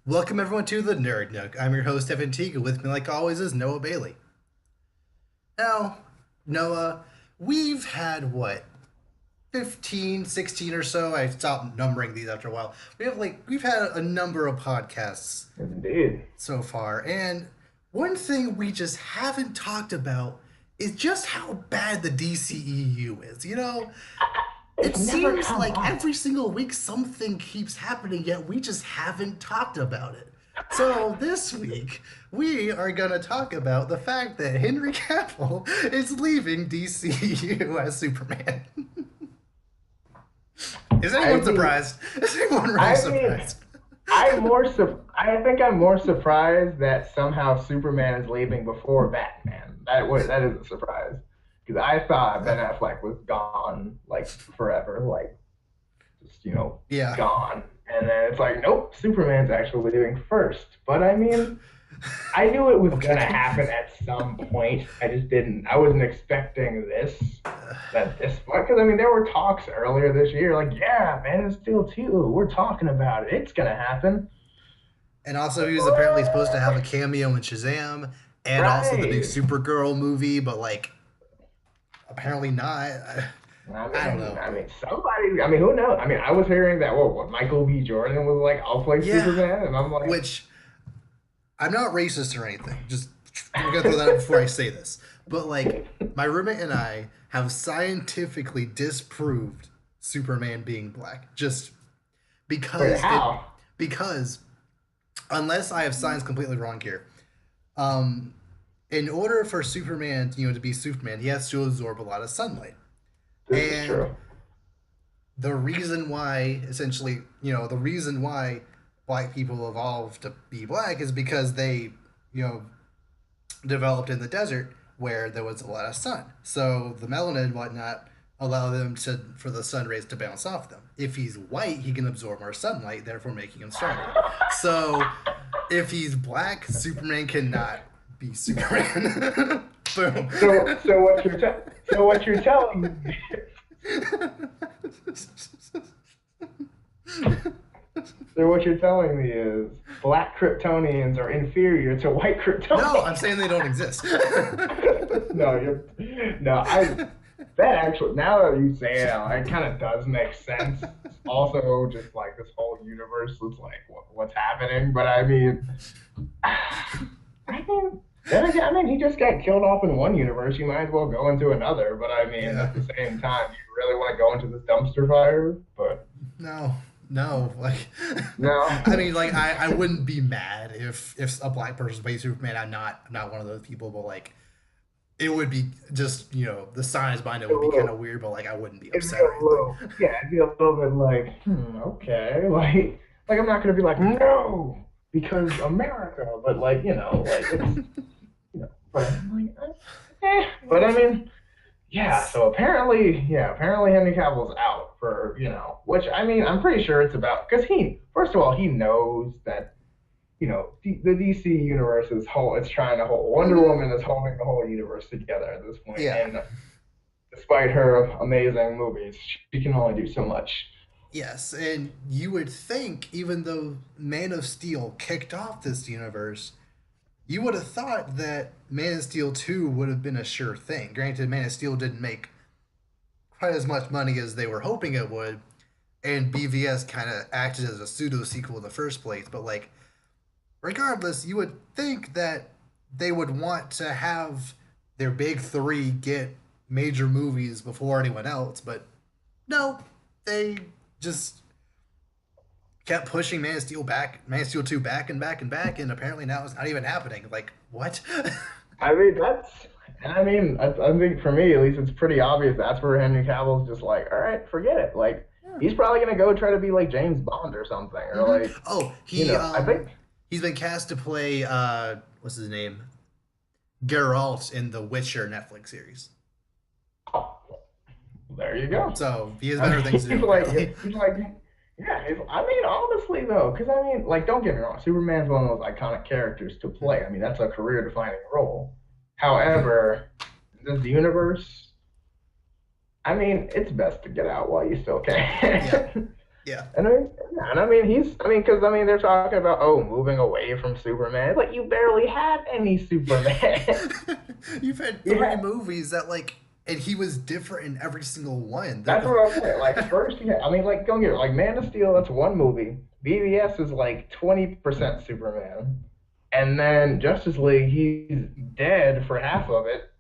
Welcome everyone to the Nerd Nook. I'm your host Evan Teague. With me, like always, is Noah Bailey. Now, Noah, we've had what 15, 16 or so. I stopped numbering these after a while. We've had a number of podcasts Indeed. so far, and one thing we just haven't talked about is just how bad the DCEU is. It It's never seems come like up. every single week something keeps happening, yet we just haven't talked about it. So this week, we are going to talk about the fact that Henry Cavill is leaving DCU as Superman. Is I anyone mean, surprised? Is anyone really I mean, surprised? I think I'm more surprised that somehow Superman is leaving before Batman. That is a surprise because I thought Ben Affleck was gone like forever, like just Yeah. gone, and then it's like nope, Superman's actually leaving first. But I mean, I knew it was gonna Okay. happen at some point. I just didn't. I wasn't expecting this. That this because I mean there were talks earlier this year, like yeah, Man of Steel 2, we're talking about it. It's gonna happen. And also, he was apparently supposed to have a cameo in Shazam and also the new Right. Supergirl movie, but apparently not. I don't know. I mean, somebody. I mean, who knows? I mean, I was hearing that what Michael B. Jordan was like, "I'll play Yeah, Superman," and I'm like, which I'm not racist or anything. Just I'm gonna throw that out before I say this. But my roommate and I have scientifically disproved Superman being black. Just "Wait, because it how?" because unless I have science completely wrong here, um, in order for Superman, to be Superman, he has to absorb a lot of sunlight. This is And true. the reason why, essentially, the reason why black people evolved to be black is because they, you know, developed in the desert where there was a lot of sun. So the melanin and whatnot allow them to for the sun rays to bounce off them. If he's white, he can absorb more sunlight, therefore making him stronger. So if he's black, Superman cannot be Superman. Boom. So what you're telling me, so what you're telling me is black Kryptonians are inferior to white No, I'm Kryptonians. saying they don't exist. No, no, that actually now that you say it kind of does make sense. Also, just like this whole universe is like what's happening. But I mean, then again, I mean, he just got killed off in one universe. You might as well go into another. But I mean, Yeah. at the same time, you really want to go into this dumpster fire? But No, no. no, I mean, I wouldn't be mad if a black person plays Superman. I'm not one of those people, but it would be just the science behind it a would be kind little, of weird, but I wouldn't be it'd be upset or a anything. little, yeah, it'd be a little bit like, okay, like I'm not gonna be like, no, because America, but like, like it's, but I'm like, but I mean, apparently Henry Cavill's out for, which I mean, I'm pretty sure it's about because first of all, he knows that, the DC universe it's trying to hold Wonder Mhm. Woman is holding the whole universe together at this point, Yeah. and despite her amazing movies, she can only do so much. Yes, and you would think, even though Man of Steel kicked off this universe, you would have thought that Man of Steel 2 would have been a sure thing. Granted, Man of Steel didn't make quite as much money as they were hoping it would, and BVS kind of acted as a pseudo sequel in the first place. But regardless, you would think that they would want to have their big three get major movies before anyone else, but no, they just kept pushing Man of Steel 2 back and back and back, and apparently now it's not even happening. What? I mean, I think for me at least, it's pretty obvious that's where Henry Cavill's just like, all right, forget it. Like, Yeah. he's probably gonna go try to be like James Bond or something, or Mm-hmm. like, Oh, I think. he's been cast to play what's his name? Geralt in the Witcher Netflix series. Oh, there you go. So he has I better things mean, to do apparently. he's like, yeah. I mean, honestly though, because I mean, like, don't get me wrong, Superman's one of those iconic characters to play. I mean, that's a career-defining role. However, in this universe, I mean, it's best to get out while you still Yeah. can. Yeah. And because they're talking about moving away from Superman. It's like you barely had any Superman. You've had You three had movies that and he was different in every single one. That's what I'm saying. Like first, don't get it. Like Man of Steel, that's one movie. BVS is like 20% Superman, and then Justice League, he's dead for half of it,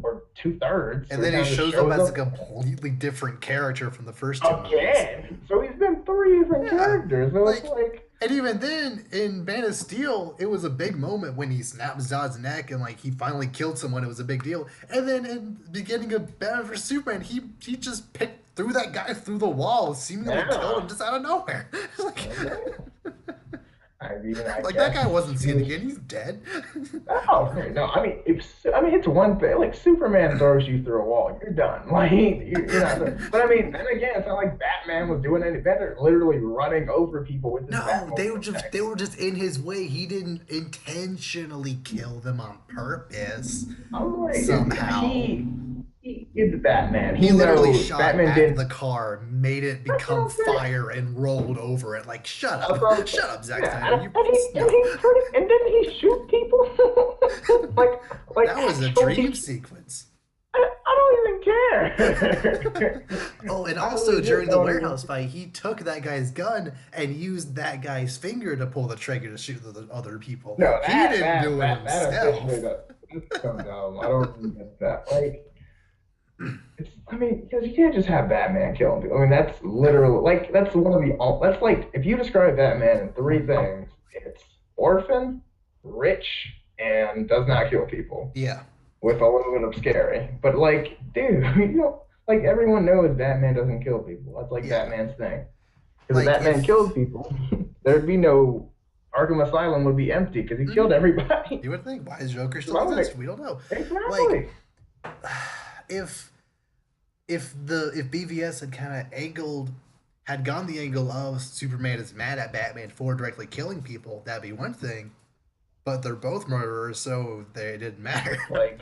or 2/3. And So then he kind of just shows up as a up completely different character from the first two movies. again. So he's been three different Yeah. characters. So it's like, And even then, in Man of Steel, it was a big moment when he snapped Zod's neck and he finally killed someone. It was a big deal. And then in the beginning of Batman vs Superman, he just threw that guy through the wall, seemingly killed him just out of nowhere. I That guess guy wasn't seen again. He's dead. Oh no! It's one thing. Like Superman throws you through a wall, you're done. Like you're not. But then again, it's not like Batman was doing any better. Literally running over people with his No, they were just in his way. He didn't intentionally kill them on purpose. I'm like, Somehow. He's Batman. He literally knows shot Batman at didn't. the car, made it become fire, and rolled over it. Like, shut up, shut up, Zack Snyder. And didn't he shoot people? like That was a dream sequence. I don't even care. Oh, and also during the warehouse fight, he took that guy's gun and used that guy's finger to pull the trigger to shoot the other people. No, he didn't do it himself. That's so dumb. I don't get that. Like, because you can't just have Batman killing people. That's literally that's one of the. That's like if you describe Batman in three things, it's orphan, rich, and does not kill people. Yeah. With a little bit of scary, but dude, everyone knows Batman doesn't kill people. That's Batman's thing. Because if Batman killed people, there'd be no Arkham Asylum would be empty because he killed everybody. You would think, why is Joker still exist? We don't know. Exactly. If BVS had gone the angle of Superman is mad at Batman for directly killing people, that'd be one thing. But they're both murderers, so they didn't matter.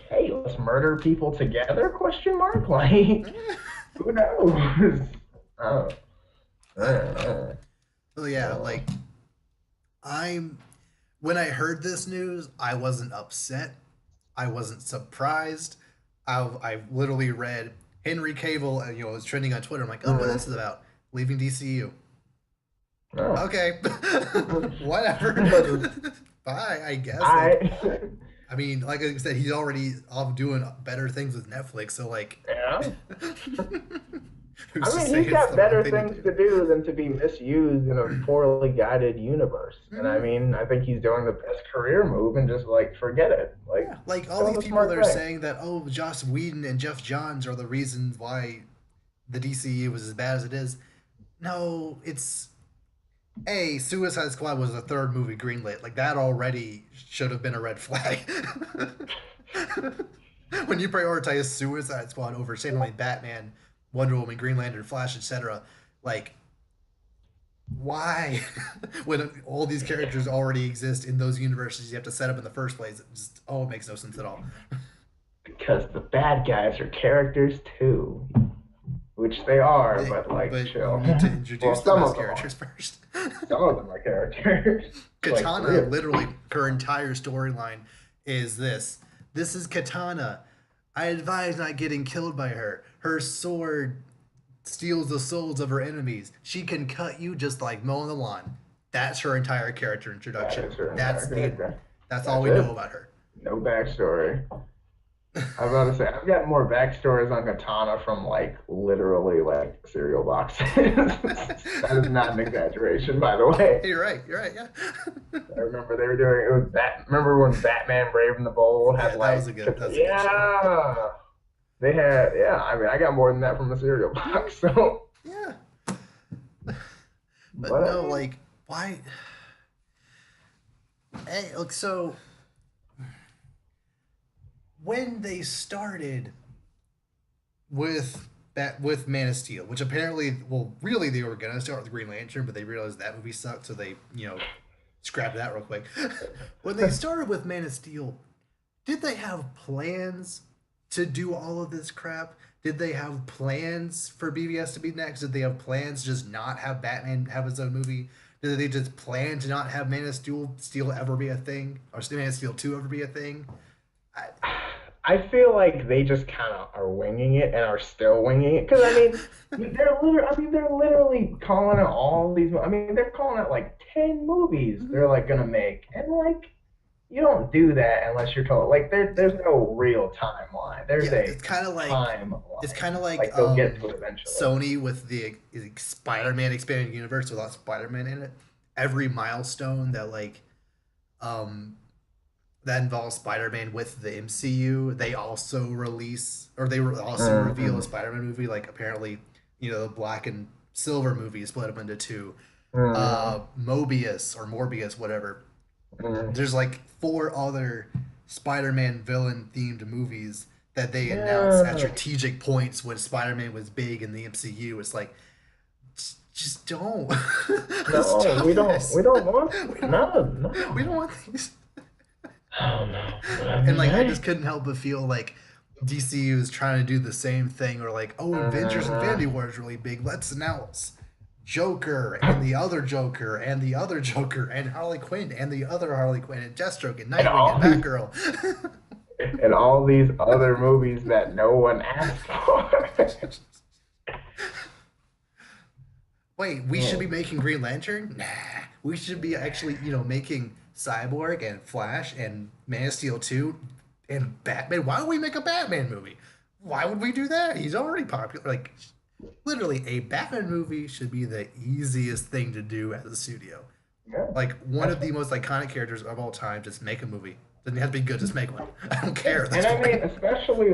Hey, let's murder people together? Question mark. Who knows? So yeah, when I heard this news, I wasn't upset. I wasn't surprised. I literally read Henry Cavill, it was trending on Twitter. I'm like, what this is about? Leaving DCEU. Oh. Okay, whatever. Bye, I guess. Like I said, he's already off doing better things with Netflix. So yeah. He's got better things to do than to be misused in a poorly guided universe. And I think he's doing the best career move and just forget it. All these people that are saying that Joss Whedon and Jeff Johns are the reasons why the DCU was as bad as it is. No, it's. Suicide Squad was the third movie greenlit. That already should have been a red flag. When you prioritize Suicide Squad over, say, Batman, Wonder Woman, Green Lantern, Flash, etc., why? When all these characters already exist in those universes you have to set up in the first place, it makes no sense at all. Because the bad guys are characters too. Which they are, but chill. You need to introduce them as characters first. Some of them are characters. Katana, literally, her entire storyline is this. This is Katana. I advise not getting killed by her. Her sword steals the souls of her enemies. She can cut you just like mowing the lawn. That's her entire character introduction. That's all we know about her. No backstory. I was about to say, I've got more backstories on Katana from literally cereal boxes. That is not an exaggeration, by the way. You're right, yeah. I remember they were doing it was remember when Batman Brave and the Bold had that was a good show. They had I got more than that from the cereal box, so yeah. But no, why? Hey, look, so when they started with Man of Steel, which apparently, really they were gonna start with Green Lantern, but they realized that movie sucked, so they, scrapped that real quick. When they started with Man of Steel, did they have plans to do all of this crap? Did they have plans for BVS to be next? Did they have plans to just not have Batman have his own movie? Did they just plan to not have Man of Steel ever be a thing, or Man of Steel 2 ever be a thing? I, I feel like they just kind of are winging it and are still winging it because I mean they're literally calling out all these. I mean they're calling out like 10 movies they're like gonna make, and like you don't do that unless you're told. Like there's no real timeline. There's yeah, a it's kind of like timeline. it's kind of like Like they'll get to it eventually. Sony with the Spider-Man expanded universe without Spider-Man in it. Every milestone that um that involves Spider-Man with the MCU, they also release or they also reveal a Spider-Man movie. Like apparently, the Black and Silver movie split up into two. Morbius, whatever. There's like four other Spider-Man villain themed movies that they announced at strategic points when Spider-Man was big in the MCU. It's like, just don't. No, we don't want. No. We don't want these. Oh no. And like, I just couldn't help but feel like DCU is trying to do the same thing, or like, oh, Avengers Infinity War is really big. Let's announce Joker and the other Joker and the other Joker and Harley Quinn and the other Harley Quinn and Deathstroke and Nightwing and Batgirl. And all these other movies that no one asked for. Wait, we should be making Green Lantern? Nah. We should be actually, making Cyborg and Flash and Man of Steel 2 and Batman. Why would we make a Batman movie? Why would we do that? He's already popular. Like, literally, a Batman movie should be the easiest thing to do as a studio. Yeah. Like, one of the most iconic characters of all time, just make a movie. Doesn't have to be good, just make one. I don't care. And I mean, especially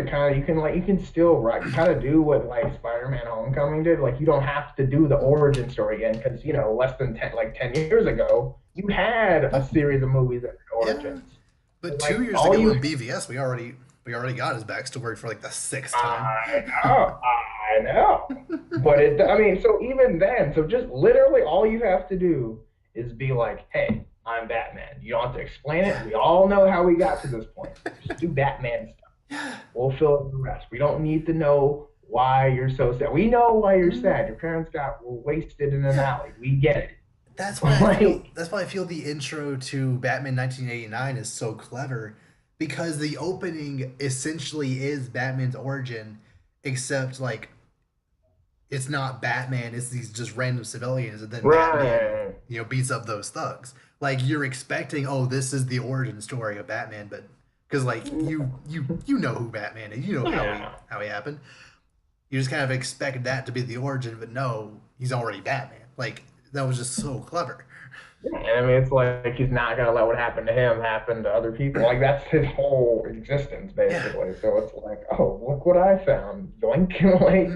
kind of you can still kind of do what like Spider-Man Homecoming did. Like you don't have to do the origin story again because less than 10 years ago you had a series of movies that were origins. Yeah. But 2 years ago in BVS we already got his backstory for like the 6th time. I know. But so even then, so just literally all you have to do is be like, hey, I'm Batman. You don't have to explain it. We all know how we got to this point. Just do Batman stuff. We'll fill in the rest. We don't need to know why you're so sad. We know why you're sad. Your parents were wasted in an alley. We get it. That's why I feel the intro to Batman 1989 is so clever, because the opening essentially is Batman's origin, except like it's not Batman, it's these just random civilians, and then Batman, beats up those thugs. Like you're expecting, oh, this is the origin story of Batman, but because like you know who Batman is, how he happened. You just kind of expect that to be the origin, but no, he's already Batman. Like that was just so clever. Yeah, I mean, it's like he's not gonna let what happened to him happen to other people. Like that's his whole existence, basically. Yeah. So it's like, oh, look what I found, yoink! Like,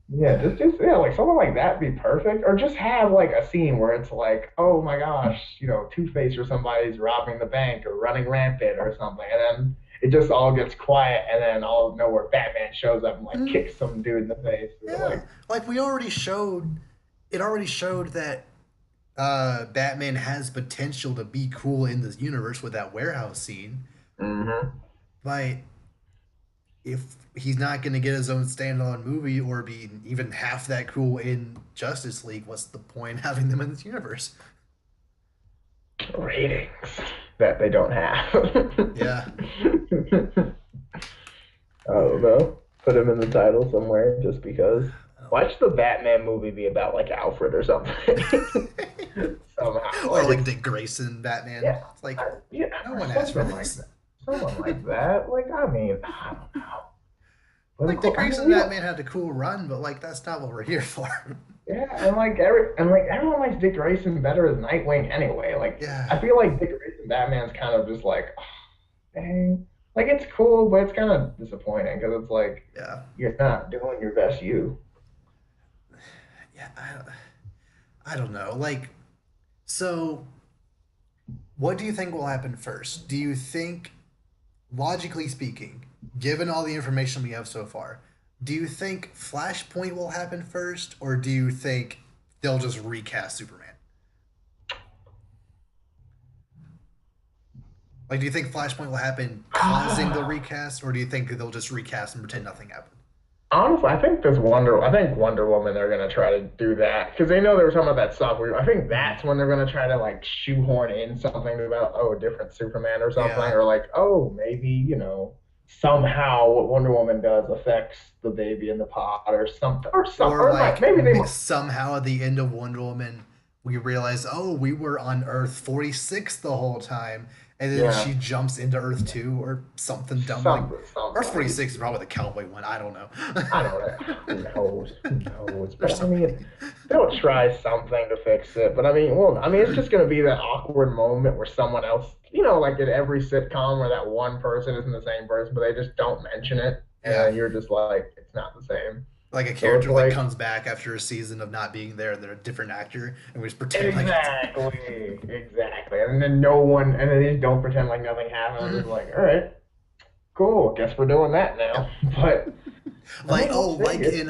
yeah, just like something like that be perfect, or just have like a scene where it's like, oh my gosh, Two-Face or somebody's robbing the bank or running rampant or something, and then it just all gets quiet, and then all of nowhere Batman shows up and like kicks some dude in the face. Yeah, like we already showed. It already showed that Batman has potential to be cool in this universe with that warehouse scene. But if he's not going to get his own standalone movie or be even half that cool in Justice League, what's the point having them in this universe? Ratings that they don't have. Yeah. I don't know. Put him in the title somewhere just because. Watch the Batman movie be about like Alfred or something. Somehow. Or like Dick Grayson Batman. Yeah. It's like, no one asked for this. Someone like that. Like, I mean, I don't know. But like Dick Grayson Batman had a cool run, but like that's not what we're here for. Yeah, and everyone likes Dick Grayson better as Nightwing anyway. Like, yeah. I feel like Dick Grayson Batman's kind of just like, oh, dang. Like it's cool, but it's kind of disappointing because it's like, you're not doing your best you. Yeah, I don't know. Like, so what do you think will happen first? Do you think, logically speaking, given all the information we have so far, do you think Flashpoint will happen first, or do you think they'll just recast Superman? Like, do you think Flashpoint will happen causing the recast, or do you think they'll just recast and pretend nothing happened? Honestly, I think Wonder Woman, they're gonna try to do that because they know there was some of that stuff. I think that's when they're gonna try to like shoehorn in something about a different Superman or something, Yeah. or like maybe somehow what Wonder Woman does affects the baby in the pod or something Or or like like maybe they somehow at the end of Wonder Woman, we realize, oh, we were on Earth 46 the whole time, and then yeah she jumps into Earth 2 or something dumb like. Earth something. 46 is probably the cowboy one. I don't know. I don't know. Who knows? Who knows? There's But I so many. mean, they'll try something to fix it. But I mean, it's just gonna be that awkward moment where someone else, like in every sitcom where that one person isn't the same person, but they just don't mention it, Yeah. and you're just like, it's not the same. Like a So it's character that like comes back after a season of not being there, and they're a different actor, and we just pretend like exactly, and then they just don't pretend like nothing happened. It's like, all right, cool. Guess we're doing that now. But I like mean, we'll see.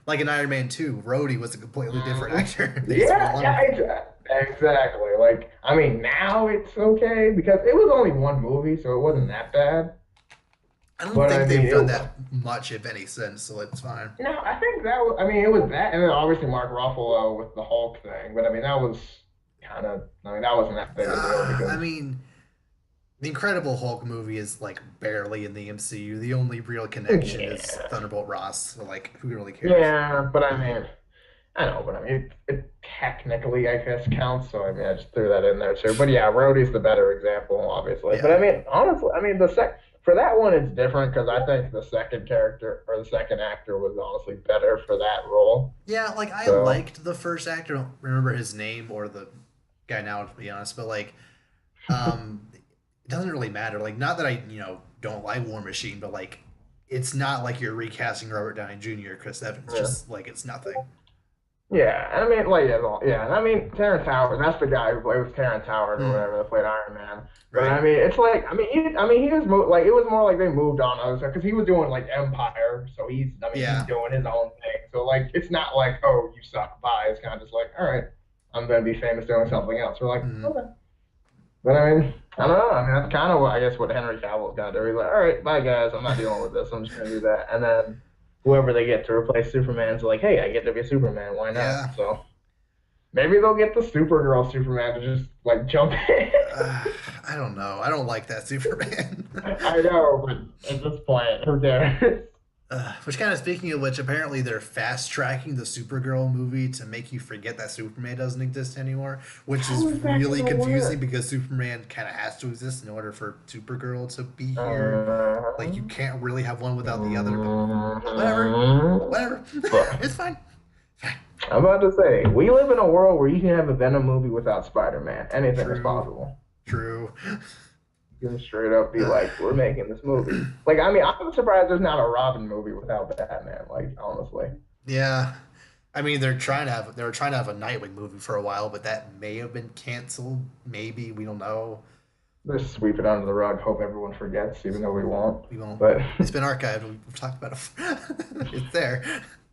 like in Iron Man 2, Rhodey was a completely different actor. They just Yeah, went yeah, along. exactly. Like, I mean, now it's okay because it was only one movie, so it wasn't that bad. I don't But I think mean, they've done that much, if any, since, so it's fine. no, I think that was, I mean, it was that, and then obviously Mark Ruffalo with the Hulk thing. But I mean, that wasn't that big a deal I because, mean, the Incredible Hulk movie is like barely in the MCU. The only real connection is yeah, Thunderbolt Ross. So like, who really cares? yeah. But I mean, I know, but I mean, it technically, I guess, counts. So I mean, I just threw that in there too. But yeah, Rhodey's the better example, obviously. But Yeah, I mean, honestly, I mean, for that one, it's different because I think the second character or the second actor was honestly better for that role. yeah. Like I So liked the first actor. I don't remember his name or the guy now, to be honest. But like, it doesn't really matter. Like, not that I don't like War Machine, but like, it's not like you're recasting Robert Downey Jr. or Chris Evans. yeah, Just like it's nothing. yeah. And I mean, like, yeah. And I mean, Terrence Howard. That's the guy who played with Terrence Howard or Mm, whatever that played Iron Man. But right. I mean, it's like, I mean, like, it was more like they moved on other stuff because he was doing like Empire, so he's Yeah. doing his own thing. So like, it's not like, oh, you suck, bye. It's kind of just like, all right, I'm gonna be famous doing something else. We're like, Mm, okay. But I mean, I don't know. I mean, that's kind of what I guess what Henry Cavill's got to do. He's like, all right, bye guys, I'm not dealing with this. I'm just gonna do that. And then whoever they get to replace Superman's like, hey, I get to be Superman. Why not? yeah. So maybe they'll get the Supergirl Superman to just like jump in. Uh, I don't know. I don't like that Superman. I know, but at this point, who cares? Which kind of speaking of which, apparently they're fast tracking the Supergirl movie to make you forget that Superman doesn't exist anymore, which is How is that really gonna confusing work? because Superman kind of has to exist in order for Supergirl to be here. Like you Uh, can't really have one without the other, but whatever, uh, whatever, but it's fine. I'm about to say, we live in a world where you can have a Venom movie without Spider-Man. Anything is True, possible. true. You can straight up be Uh, like, we're making this movie. Like, I mean, I'm surprised there's not a Robin movie without Batman. Like, honestly, yeah, I mean they were trying to have a Nightwing movie for a while, but that may have been canceled. Maybe we don't know. just sweep it under the rug. Hope everyone forgets, even though we won't. We won't. But It's been archived. We've talked about it. It's there.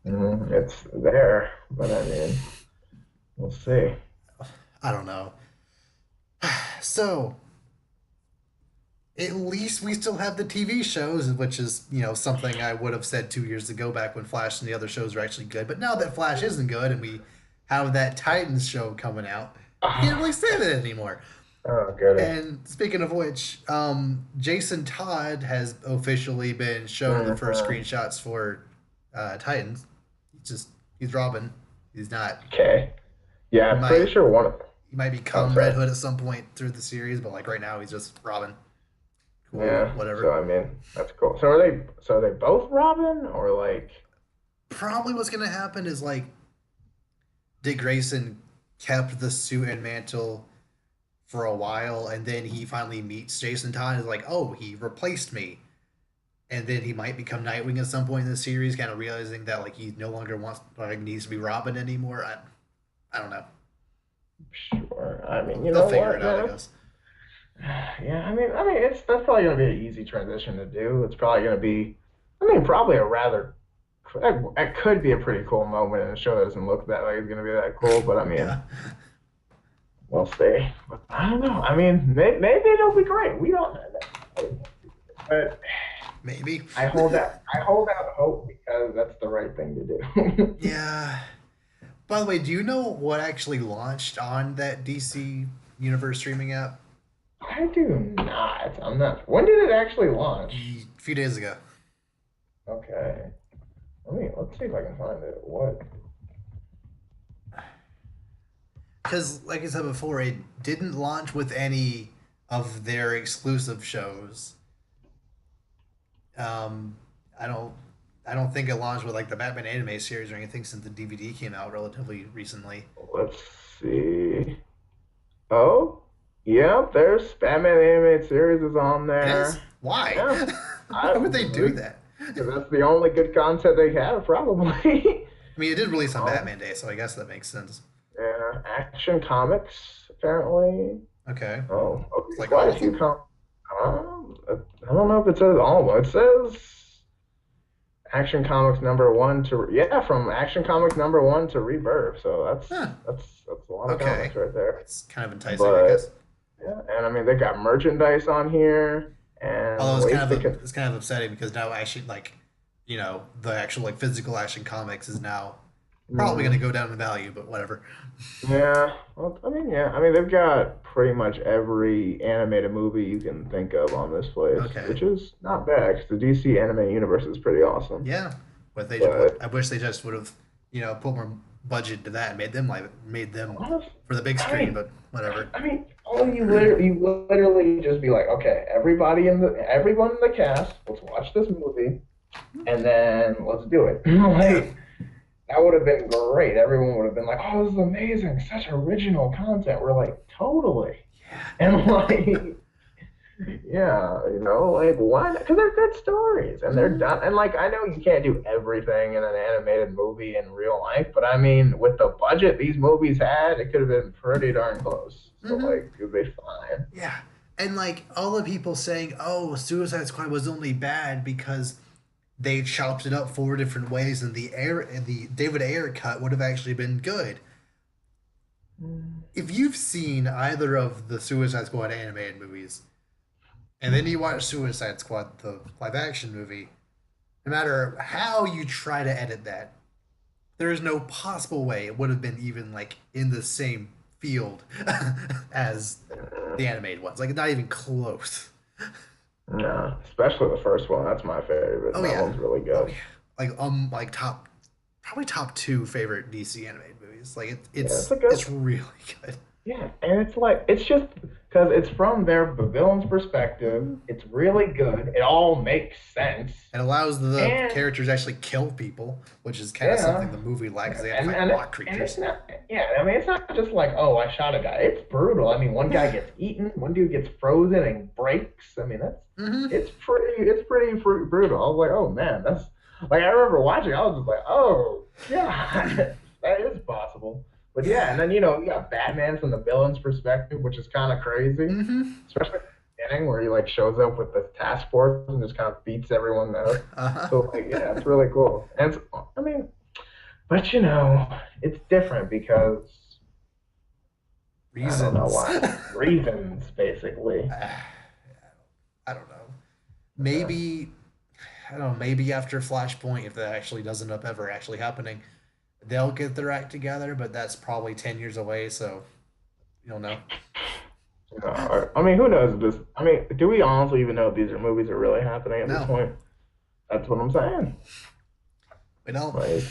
it's there. But I mean, we'll see. I don't know. So at least we still have the TV shows, which is something I would have said 2 years ago, back when Flash and the other shows were actually good. But now that Flash isn't good, and we have that Titans show coming out, we can't really say that anymore. Oh, goodness. And speaking of which, Jason Todd has officially been shown the first Mhm. screenshots for Titans. He's Robin. He's not. Okay. Yeah, He I'm might pretty sure one of. he might I'm become Red sorry. Hood at some point through the series, but like right now he's just Robin. Cool, Yeah. So whatever. I mean, that's cool. So are they? So are they both Robin or like? Probably what's gonna happen is like Dick Grayson kept the suit and mantle for a while, and then he finally meets Jason Todd and is like, oh, he replaced me. And then he might become Nightwing at some point in the series, kind of realizing that like he no longer needs to be Robin anymore. I don't know. Sure. I mean, you They'll know figure what, it out, I man? guess. Yeah. I mean, that's probably gonna be an easy transition to do. It's probably gonna be. I mean, probably a rather. That could be a pretty cool moment in a show that doesn't look that like it's gonna be that cool. But I mean, Yeah. we'll see. But I don't know. I mean, maybe it'll be great. We don't know. But Maybe. I hold out hope because that's the right thing to do. Yeah. By the way, do you know what actually launched on that DC Universe streaming app? I do not. I'm not. When did it actually launch? A few days ago. Okay. Let's see if I can find it. What? Because, like I said before, it didn't launch with any of their exclusive shows. Um, I don't, I don't think it launched with like the Batman anime series or anything since the DVD came out relatively recently. Let's see. Oh, yeah. There's Batman animated series is on It is? there. Why? Yeah. Why I would they do that? Because that's the only good content they have, probably. I mean, it did release on um, Batman Day, so I guess that makes sense. yeah. Action Comics, apparently. Okay. Oh, It's okay. like Quite all a of few them? I don't know if it says all of them. It says Action Comics number one to yeah, from Action Comics number one to Rebirth. So Huh. that's a lot of Okay. comics right there. It's kind of enticing, I But guess. yeah, and I mean they got merchandise on here Although and ways they can. it's kind of upsetting because now actually like, the actual like physical action comics is now probably going to Mm, go down in value, but whatever. yeah, well, I mean, yeah, I mean they've got pretty much every animated movie you can think of on this place, Okay. which is not bad because the DC anime universe is pretty awesome. Yeah. What But I wish they just would have, put more budget to that and made them honest, for the big I screen, mean, but whatever. all you literally just be like, okay, everyone in the cast, let's watch this movie, and then let's do it. Yeah. Like that would have been great. Everyone would have been like, oh, this is amazing, such original content. We're like, totally, and like. Yeah, like why? Because they're good stories and they're Hmm. done. And like I know you can't do everything in an animated movie in real life, but I mean, with the budget these movies had, it could have been pretty darn close. So Hmm. like, it would be fine. Yeah. And like all the people saying, "Oh, Suicide Squad was only bad because they chopped it up four different ways, and the David Ayer cut would have actually been good." Mm. If you've seen either of the Suicide Squad animated movies, and then you watch Suicide Squad, the live action movie, no matter how you try to edit that, there is no possible way it would have been even like in the same field as the animated ones. Like not even close. Yeah, especially the first one. That's my favorite. Oh That yeah. one's really Oh good. yeah. Like top probably top two favorite DC animated movies. Like Yeah, it's a good. it's really good. Yeah, and it's like it's just because it's from their the villain's perspective. It's really good. It all makes sense. It allows the And characters to actually kill people, which is kind of something yeah, the movie lacks. They have to and fight and rock and it's creatures. not. Yeah, I mean, it's not just like, oh, I shot a guy. It's brutal. I mean, one guy gets eaten, one dude gets frozen and breaks. I mean, Hmm. it's pretty brutal. I was like, oh man, that's like I remember watching. I was just like, oh god, that is possible. But yeah, Yeah. and then you got Batman from the villain's perspective, which is kind of crazy, Hmm. especially at the beginning where he like shows up with the task force and just kind of beats everyone up. Uh-huh. So like, yeah, it's really cool. And I mean, but it's different because I don't know Reasons. why. Reasons, basically. I don't know. Yeah. Maybe I don't know. Maybe after Flashpoint, if that actually does end up ever actually happening, they'll get their act together. But that's probably 10 years away, so you don't know. I mean, who knows if this? I mean, do we honestly even know if these movies are really happening at this No, point? That's what I'm saying. we don't. Like,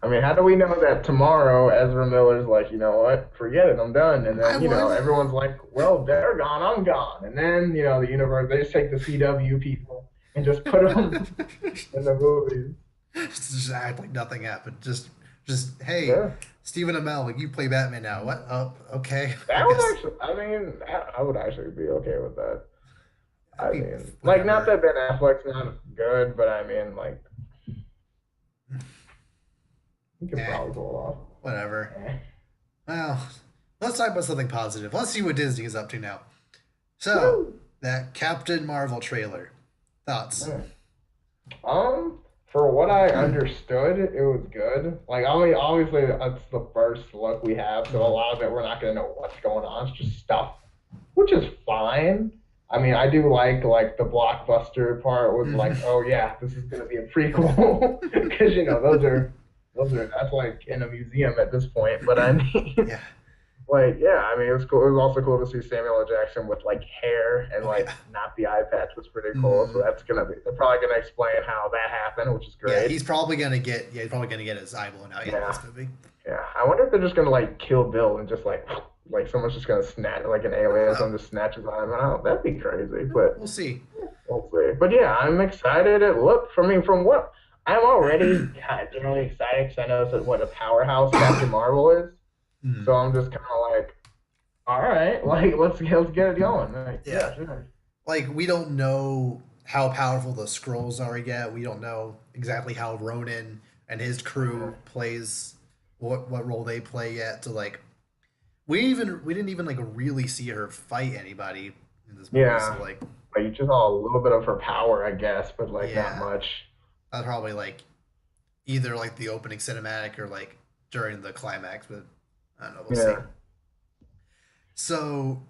I mean, how do we know that tomorrow Ezra Miller's like, you know what, forget it, I'm done, and I then would. everyone's like, well, they're gone, I'm gone, and then the universe they just take the CW people and just put them in the movies. Just act like nothing happened. Just hey, Yeah. Stephen Amell, you play Batman now. What? Oh, okay. I That would guess actually, I mean, I would actually be okay with that. I I mean, mean, like, not whatever. that Ben Affleck's not good, but I mean, like, he could Eh, probably pull it off. whatever. Eh. Well, let's talk about something positive. Let's see what Disney is up to now. So, Woo! that Captain Marvel trailer. Thoughts? Mm. Um, for what I understood, it was good. Like, I mean, obviously, that's the first look we have, so a lot of it we're not gonna know what's going on. It's just stuff, which is fine. I mean, I do like the blockbuster part was like, oh yeah, this is gonna be a prequel, because that's like in a museum at this point. But I mean, Yeah. like, yeah, I mean, it was cool. It was also cool to see Samuel L. Jackson with like hair and like Yeah. not the eye patch was pretty cool. So they're probably gonna explain how that happened, which is Yeah, great. he's probably gonna get his eye blown out in Yeah. this movie. Yeah, I wonder if they're just gonna like kill Bill and just like someone's just gonna snatch like an alien or something just snatch his eye out. That'd be crazy, but We'll see. we'll see. But yeah, I'm excited. From what I'm already kind of generally excited because I know it's what a powerhouse Captain Marvel is. Mhm. So I'm just kind of like, all right, like let's get it going. Like, Yeah. sure. Like, we don't know how powerful the scrolls are yet. We don't know exactly how Ronan and his crew plays what role they play yet. So like, we didn't even like really see her fight anybody in this movie. Yeah. So like, Like you just saw a little bit of her power, I guess, but like Yeah. not much. that's probably like either like the opening cinematic or like during the climax. But I don't know. We'll Yeah. see. So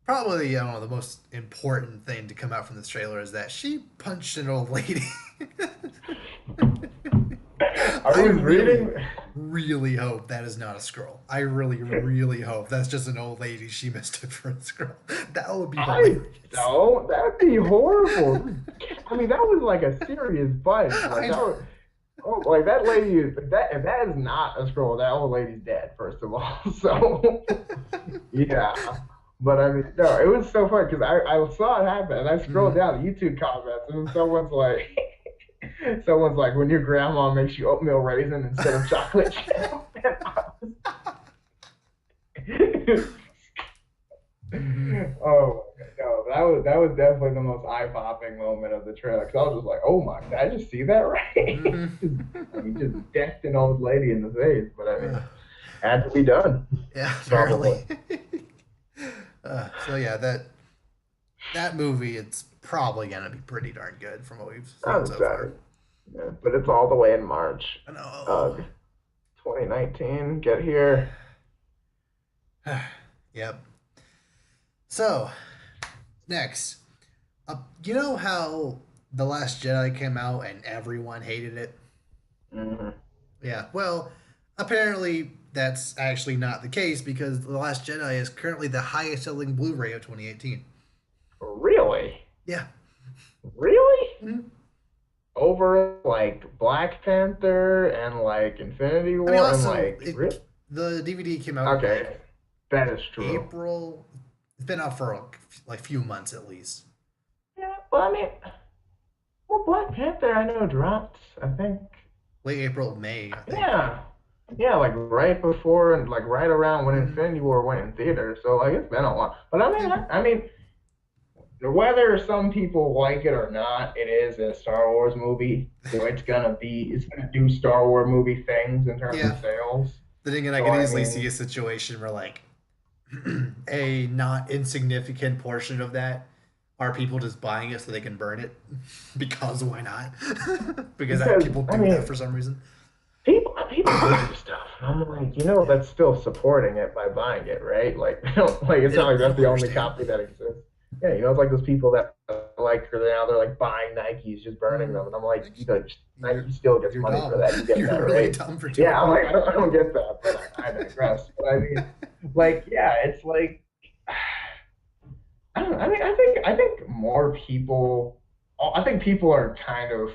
probably, I don't know, the most important thing to come out from this trailer is that she punched an old lady. Are I we reading? really hope that is not a scroll. I really, really hope that's just an old lady she mistook for a scroll. That would be I hilarious. don't. That'd be horrible. I mean, that was like a serious bite. I Like that know. was, oh, like that lady. If that is not a scroll, that old lady's dead. First of all, so yeah. But I mean, no, it was so funny because I saw it happen and I scrolled down the YouTube comments and someone's like, when your grandma makes you oatmeal raisin instead of chocolate chip. Oh my God, no, that was definitely the most eye-popping moment of the trailer because I was just like, oh my, did I just see that right? I mean, just decked an old lady in the face, but I mean, had to be done. Yeah, Probably. apparently. So yeah, that movie, it's probably gonna be pretty darn good from what we've I'm seen so far. excited. Yeah, but it's all the way in March. I know. Ugh. 2019, get here. Yep. So, next, you know how The Last Jedi came out and everyone hated it? Hmm. Yeah. Well, apparently that's actually not the case because The Last Jedi is currently the highest-selling Blu-ray of 2018. Really? Yeah. Really? Mhm. Over like Black Panther and like Infinity War I mean, and also, like really? the DVD came out in Okay, that is true. April. It's been out for like few months at least. Yeah, well, I mean, well, Black Panther I know dropped. I think. Late April, May, I think. Yeah, yeah, like right before and like right around when Infinity War went in theater. So like it's been a while. But I mean, whether some people like it or not, it is a Star Wars movie. So it's gonna do Star Wars movie things in terms Yeah. of sales. Then again, I So, can I easily mean- see a situation where like a not insignificant portion of that are people just buying it so they can burn it because why not? because people do that for some reason. People do stuff. I'm like, that's still supporting it by buying it, right? Like, it's not like that's the only copy that exists. Yeah, it's like those people that like now they're like buying Nikes, just burning them, and I'm like, Nike still gets You're money dumb. for that. You get You're that, really right? dumb for doing Yeah, I'm that. like, I don't get that, but I digress. But I mean, like, yeah, it's like, I don't know. I mean, I think more people. I think people are kind of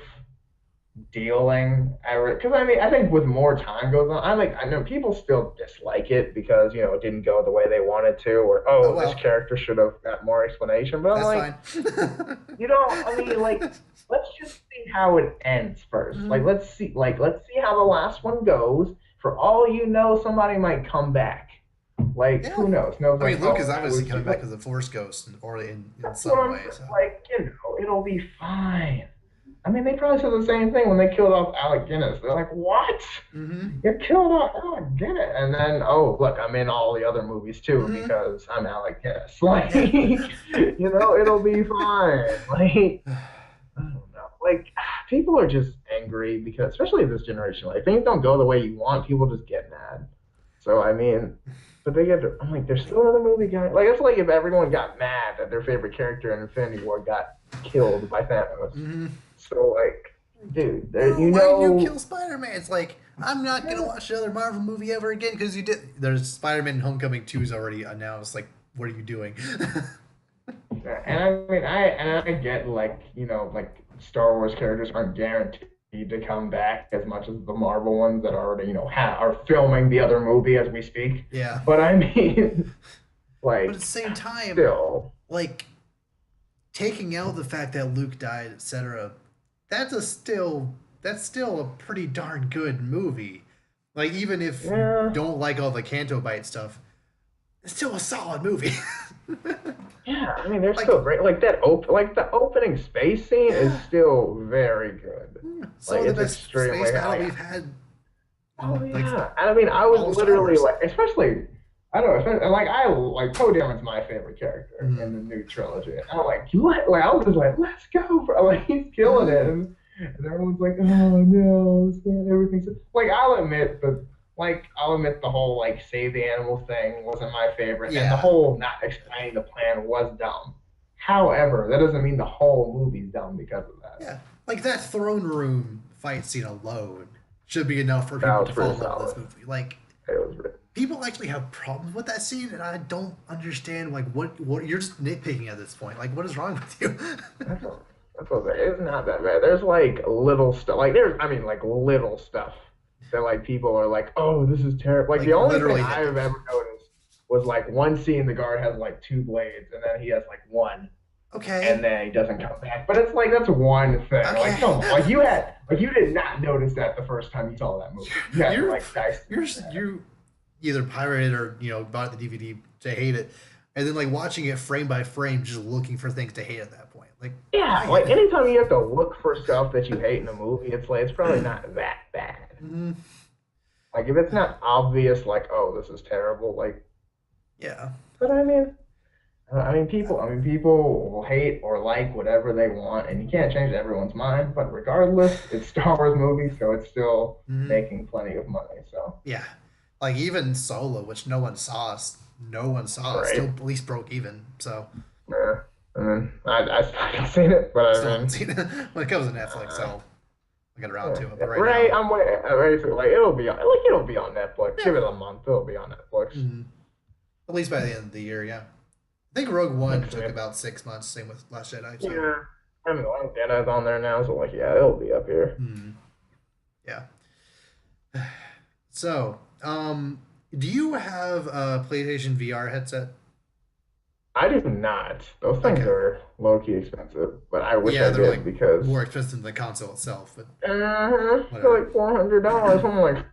dealing because I mean I think with more time goes on I know people still dislike it because it didn't go the way they wanted to or Oh, well. this character should have got more explanation but I'm like That's fine. I mean like let's just see how it ends first like let's see how the last one goes for all somebody might come back like Yeah. who knows I mean, Luke is obviously coming back as a Force ghost or in some way. So. like it'll be fine. I mean, they probably said the same thing when they killed off Alec Guinness. They're like, "What? Mm-hmm. You killed off Alec Guinness?" And then, oh, look, I'm in all the other movies too because I'm Alec Guinness. Like, it'll be fine. Like, I don't know. Like, people are just angry because, especially this generation, like things don't go the way you want, people just get mad. So I mean, but they get. I'm like, there's still another movie guy. Like it's like if everyone got mad that their favorite character in Infinity War got killed by Thanos. Mm-hmm. So like, dude, Oh, why did you kill Spider-Man? It's like, I'm not going to watch another Marvel movie ever again because you did. There's Spider-Man Homecoming 2 is already announced. Like, what are you doing? And I mean, I get like like Star Wars characters aren't guaranteed to come back as much as the Marvel ones that already are filming the other movie as we speak. Yeah. But I mean, like, but at the same time, still, like, taking out the fact that Luke died, etc. That's still a pretty darn good movie. Like, even if you don't like all the Canto Bite stuff, it's still a solid movie. Yeah, I mean, they're still great. Like the opening space scene is still very good. Some of the best space battle we've had. Oh yeah, and I mean, I was literally like, especially, I don't know, like Poe Dameron's my favorite character in the new trilogy. And I'm like, what? I was just like, let's go, bro! Like he's killing it, and everyone's like, oh no, everything's like. I'll admit the whole like save the animal thing wasn't my favorite, and the whole not explaining the plan was dumb. However, that doesn't mean the whole movie's dumb because of that. Yeah, like that throne room fight scene alone should be enough for people to fall in love with this movie. Like, people actually have problems with that scene, and I don't understand. Like, what you're just nitpicking at this point. Like, what is wrong with you? That's what it's not that bad. There's like little stuff. Like little stuff. That like people are like, oh, this is terrible. Like the only thing I've ever noticed was like one scene the guard has like 2 blades and then he has like 1. Okay. And then he doesn't come back. But it's like that's one thing. Okay. Like come on, you did not notice that the first time you saw that movie. You either pirated or bought the DVD to hate it, and then like watching it frame by frame, just looking for things to hate at that point. Like like anytime you have to look for stuff that you hate in a movie, it's like it's probably not that bad. Mm-hmm. Like if it's not obvious, like oh this is terrible, like yeah. But I mean people will hate or like whatever they want, and you can't change everyone's mind. But regardless, it's Star Wars movie, so it's still making plenty of money. So yeah, like even Solo, which no one saw, still at least broke even. So yeah, I mean I haven't seen it, but I haven't seen it when it comes to Netflix. So I got around to it, but now, I'm ready to it'll be on Netflix. Yeah. Give it a month, it'll be on Netflix. Mm-hmm. At least by the end of the year, yeah. I think Rogue One took about 6 months. Same with Last Jedi. So. Yeah, I mean Last Jedi's on there now, so like it'll be up here. Mm-hmm. Yeah. So, do you have a PlayStation VR headset? I do not. Those things are low-key expensive, but I wish I did because more expensive than the console itself. But they're like $400. I'm like,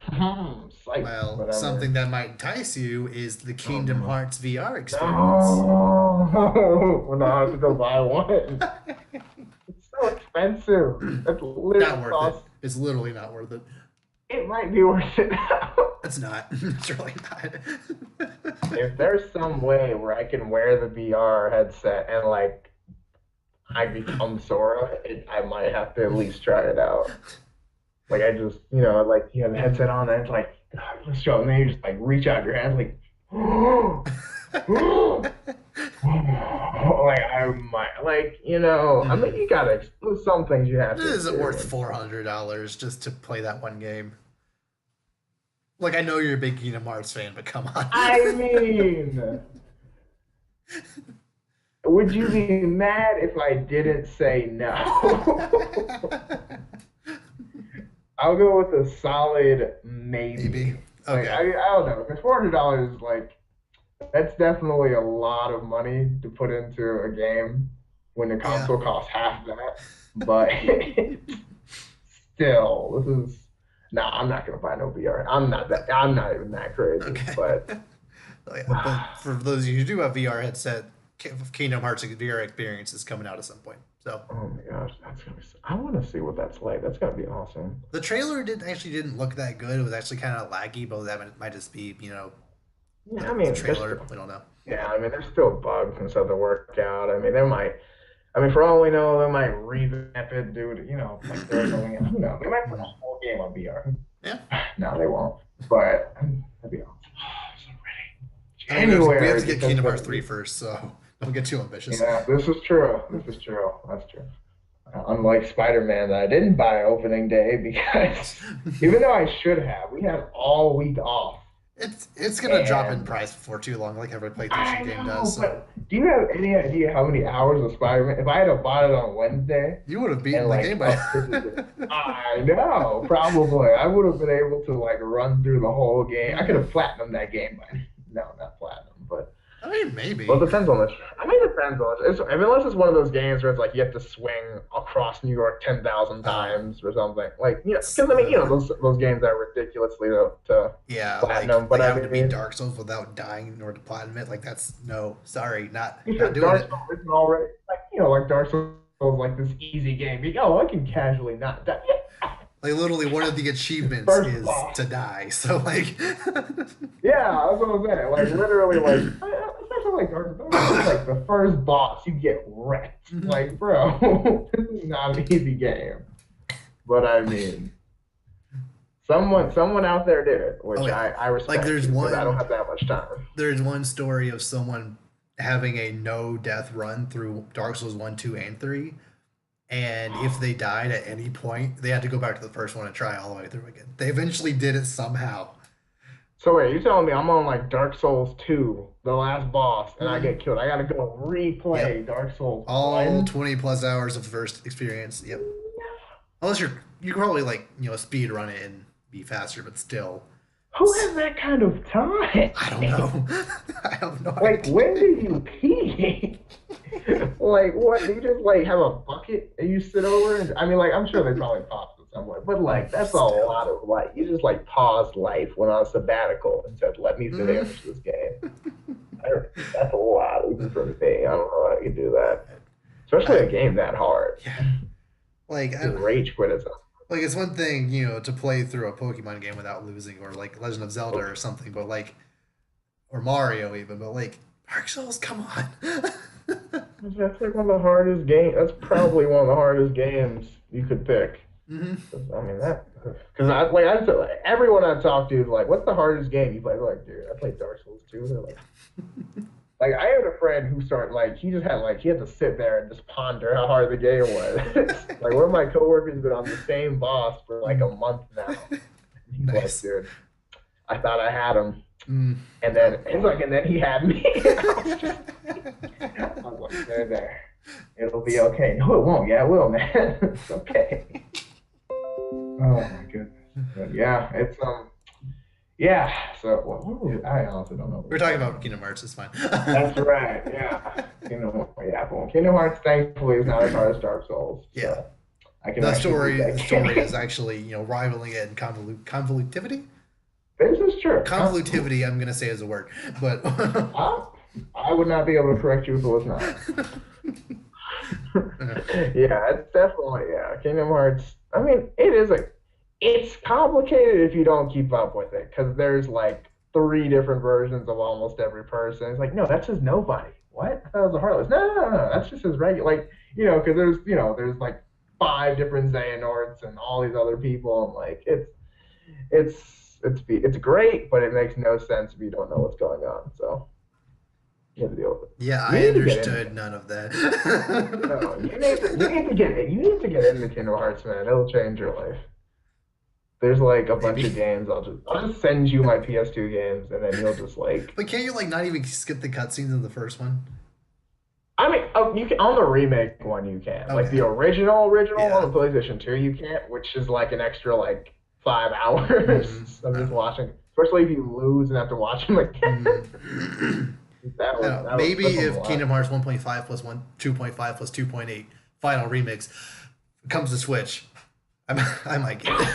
psych. Well, something that might entice you is the Kingdom Hearts VR experience. Oh, no, I have to go buy one. It's so expensive. It's literally not worth it. It's literally not worth it. It might be worth it. It's not. It's really not. If there's some way where I can wear the VR headset and like I become Sora, I might have to at least try it out. Like I just, like you have the headset on and it's like, let's show, and then you just like reach out your hands like, like I might, like I mean you gotta exclude some things you have to. This isn't worth $400 just to play that one game. Like, I know you're a big Kingdom Hearts fan, but come on. I mean, would you be mad if I didn't say no? I'll go with a solid maybe. Okay. Like, I don't know. Because $400, like, that's definitely a lot of money to put into a game when the console costs half that. But still, this is... No, I'm not gonna buy no VR. I'm not even that crazy. Okay. But for those of you who do have VR headset, Kingdom Hearts VR experience is coming out at some point. So. Oh my gosh, that's gonna be. I want to see what that's like. That's gonna be awesome. The trailer didn't look that good. It was actually kind of laggy, but that might just be Yeah, I mean, the trailer. We don't know. Yeah, I mean, there's still bugs and stuff to work out. I mean, there might. I mean, for all we know, they might revamp it, dude. You know, like there's something. Who knows? They might put a whole game on VR. Yeah. No, they won't. But that'd be awesome. I mean, we Anywhere. have to get Kingdom Hearts 3 first, so don't get too ambitious. Yeah, this is true. This is true. That's true. Unlike Spider-Man, that I didn't buy opening day because even though I should have, we had all week off. It's gonna drop in price before too long, like every PlayStation game does. So. But do you have any idea how many hours of Spider-Man? If I had bought it on Wednesday, you would have beaten the game by. I know, probably. I would have been able to like run through the whole game. I could have platinumed that game by no, not platinum, but. I mean, maybe. Well, it depends on this. I mean, it depends on this. Unless it's one of those games where it's like you have to swing across New York 10,000 times or something. Like, you know, because I mean, you know, those games are ridiculously to platinum. Like but having to beat Dark Souls without dying in order to platinum it, like that's sorry, not doing Dark it. Souls isn't already like like Dark Souls is like this easy game. I can casually not die. Like literally, one of the achievements is to die. So like, yeah, I was gonna say like literally like especially like Dark Souls, like the first boss you get wrecked. Like bro, this is not an easy game. But I mean, someone out there did it, which I respect. Like there's one. I don't have that much time. There's one story of someone having a no death run through Dark Souls 1, 2, and 3. And if they died at any point, they had to go back to the first one and try all the way through again. They eventually did it somehow. So wait, you're telling me I'm on like Dark Souls 2, the last boss, and I get killed. I gotta go replay Dark Souls. All 20 plus hours of the first experience. Yep. Unless you can probably like, speed run it and be faster, but still. Who has that kind of time? I don't know. I have no idea. Like, when do you pee? Like, what? Do you just, like, have a bucket and you sit over? And, I mean, like, I'm sure they probably paused it somewhere. But, like, that's a lot of, like, you just, like, paused life when on a sabbatical and said, let me finish this game. That's a lot even for me. I don't know how you can do that. Especially a game that hard. Yeah. Like, rage quit is like, it's one thing, to play through a Pokemon game without losing, or like Legend of Zelda or something, but like, or Mario even, but like, Dark Souls, come on. That's like one of the hardest games. That's probably one of the hardest games you could pick. Mm-hmm. I mean, because everyone I talk to is like, what's the hardest game you play? They're like, dude, I played Dark Souls 2. They're like, like, I had a friend who started, like, he had to sit there and just ponder how hard the game was. Like, one of my coworkers has been on the same boss for, like, a month now. He's like, dude, I thought I had him. And then, and then he had me. I was like, there. It'll be okay. No, it won't. Yeah, it will, man. It's okay. Oh, my goodness. But, yeah, it's, yeah, so I honestly don't know. We're talking about Kingdom Hearts, it's fine. That's right, yeah. Kingdom Hearts, thankfully, is not as hard as Dark Souls. Yeah. So I can the story is actually, rivaling it in convolutivity? This is true. Convolutivity, I'm going to say is a word, but... I would not be able to correct you if it was not. Yeah, it's definitely, Kingdom Hearts, I mean, it's complicated if you don't keep up with it, because there's like 3 different versions of almost every person. It's like, no, that's just nobody. What? I thought it was a Heartless. No, that's just his regular. Like, because there's like 5 different Xehanorts and all these other people, and like it's great, but it makes no sense if you don't know what's going on. So you have to deal with it. Yeah, I understood none of that. No, you need to get into Kingdom Hearts, man. It'll change your life. There's like a bunch of games. I'll just send you my PS2 games, and then you'll just like. But can't you like not even skip the cutscenes in the first one? I mean, you can on the remake one. You can like the original on the PlayStation 2. You can't, which is like an extra like 5 hours of just watching. Especially if you lose and have to watch them again. Maybe if Kingdom Hearts 1.5 plus 2.5 plus 2.8 final remix comes to Switch, I might get it.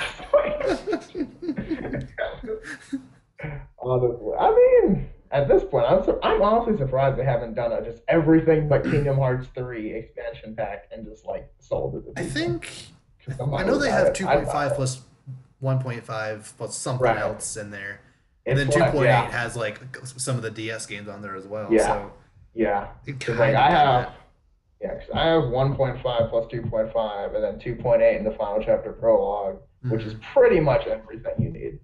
Honestly, I mean, at this point, I'm honestly surprised they haven't done just everything but Kingdom Hearts 3 expansion pack and just like sold it to people. I know they have 2.5 plus 1.5 plus something else in there. And then 2.8 has like some of the DS games on there as well. Yeah. So yeah. Because like I Yeah, 'cause I have 1.5 plus 2.5, and then 2.8 in the final chapter prologue, which is pretty much everything you need.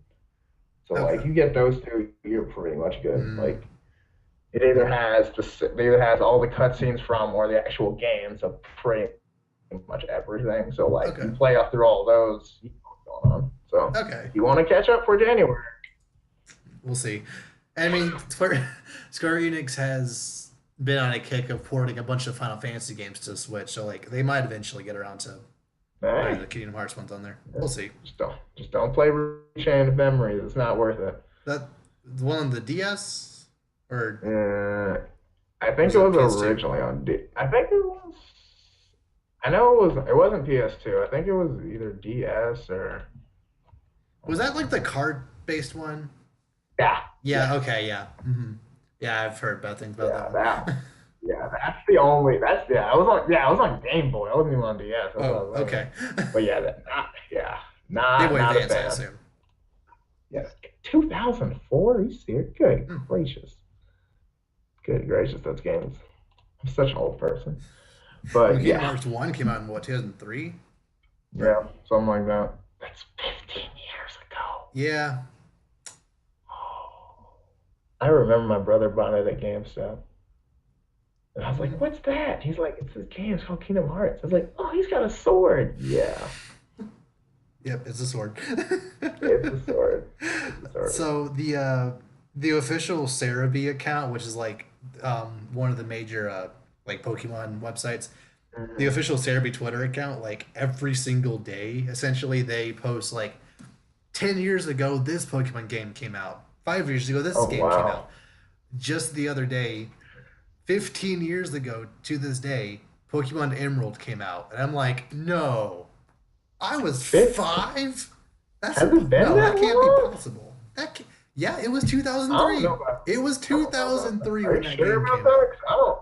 So like Okay. you get those two, you're pretty much good. Mm, Like it either has all the cutscenes from or the actual game, so pretty much everything. So like okay. you play up through all those, you know what's going on. So Okay. if you want to catch up for January, We'll see. I mean, Square Enix has been on a kick of porting a bunch of Final Fantasy games to Switch, so like they might eventually get around to putting hey, the Kingdom Hearts ones on there. We'll see. just don't play Chain of Memories. It's not worth it. That the one on the DS or I think was it it was PS2? originally on D. I think it was. I know it was. It wasn't PS2. I think it was either DS or. Was that like the card based one? Yeah, Yeah. yeah, Okay. Yeah. Yeah, I've heard bad things about that yeah. one. That. Yeah, that's the only. That's yeah. I was on. Yeah, I was on Game Boy. I wasn't even on DS. That's what I Oh, was on. okay. But yeah, yeah, Game Boy not a Advance, I fan. assume. Yeah, 2004. You see it? Good Hmm. gracious. Good gracious. Those games. I'm such an old person. Well, But Kingdom yeah, Hearts 1 came out in what, 2003? Or, yeah, something like that. That's 15 years ago. yeah. Oh, I remember my brother bought it at GameStop. And I was like, Mhm. what's that? He's like, it's this game. It's called Kingdom Hearts. I was like, oh, he's got a sword. Yeah, Yep, it's a sword. it's a sword. It's a sword. So the official Cerebi account, which is like one of the major like Pokemon websites, the Mhm. official Cerebi Twitter account, like every single day, essentially they post like 10 years ago this Pokemon game came out. 5 years ago this Oh, game came wow. out. Just the other day, 15 years ago to this day, Pokemon Emerald came out. And I'm like, no, I was 15? 5? That's Has it been no, that that can't be long? possible. Yeah, it was I don't know 2003. about It was I don't know about that. 2003 Are when you that sure game about came that? out. 'Cause I don't.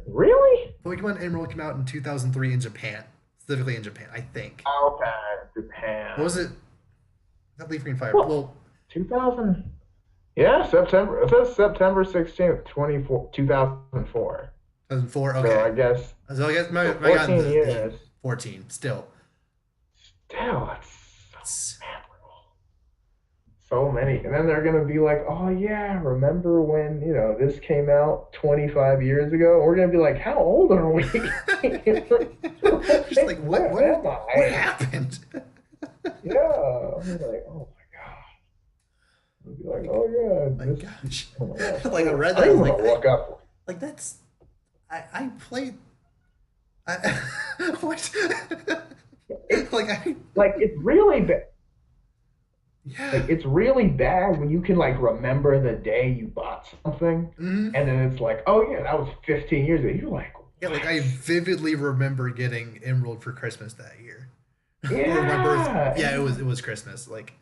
Really? Pokemon Emerald came out in 2003 in Japan, specifically in Japan, I think. Okay, What was Japan. it? Not Leaf Green Fire. Well, Well, 2000. Yeah, September. It says September 16th, 2004. 2004. So Okay, I guess so I guess so. my God, 14 the years. 14 still. Still, that's so It's, memorable. So many. And then they're gonna be like, "Oh yeah, remember when this came out 25 years ago?" We're gonna be like, "How old are we? just like Where am what I?" happened? Yeah. I'm like, "Oh my God." We'll be like, "Oh My yeah, this." gosh, Oh my gosh. like I read I that, don't I was even want like, to look up. like that's I played I what It's like I like it's really bad. yeah. Like it's really bad when you can like remember the day you bought something, Hmm. and then it's like, oh yeah, that was 15 years ago. You're like, Yeah, like what? I vividly remember getting Emerald for Christmas that year. Or my birth. Yeah, Yeah, it was Christmas. Like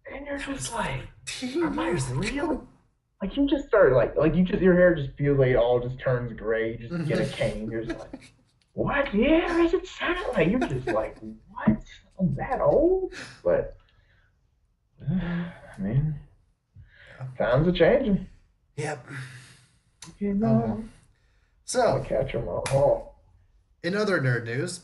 and you're that was just like, 15 am I years really? ago. Like you just start like you just your hair just feels like it all just turns gray. You just get Mhm. a cane. You're just like, what year is it sound like? You're just like, what? I'm that old? But I mean, Yeah. times are changing. Yep. You Oh well. know, gotta So, catch them all. in other nerd news,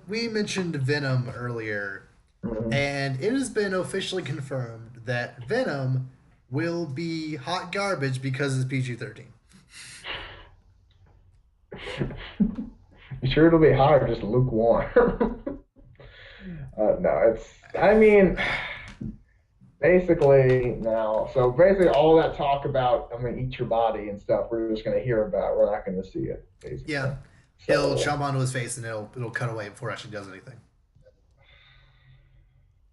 we mentioned Venom earlier, Mhm. and it has been officially confirmed that Venom will be hot garbage because it's PG-13. You sure it'll be hot or just lukewarm? No, it's. I mean, basically now. So basically, all that talk about I'm gonna eat your body and stuff, we're just gonna hear about. We're not gonna see it, basically. Yeah, it'll So jump onto his face and it'll cut away before it actually does anything.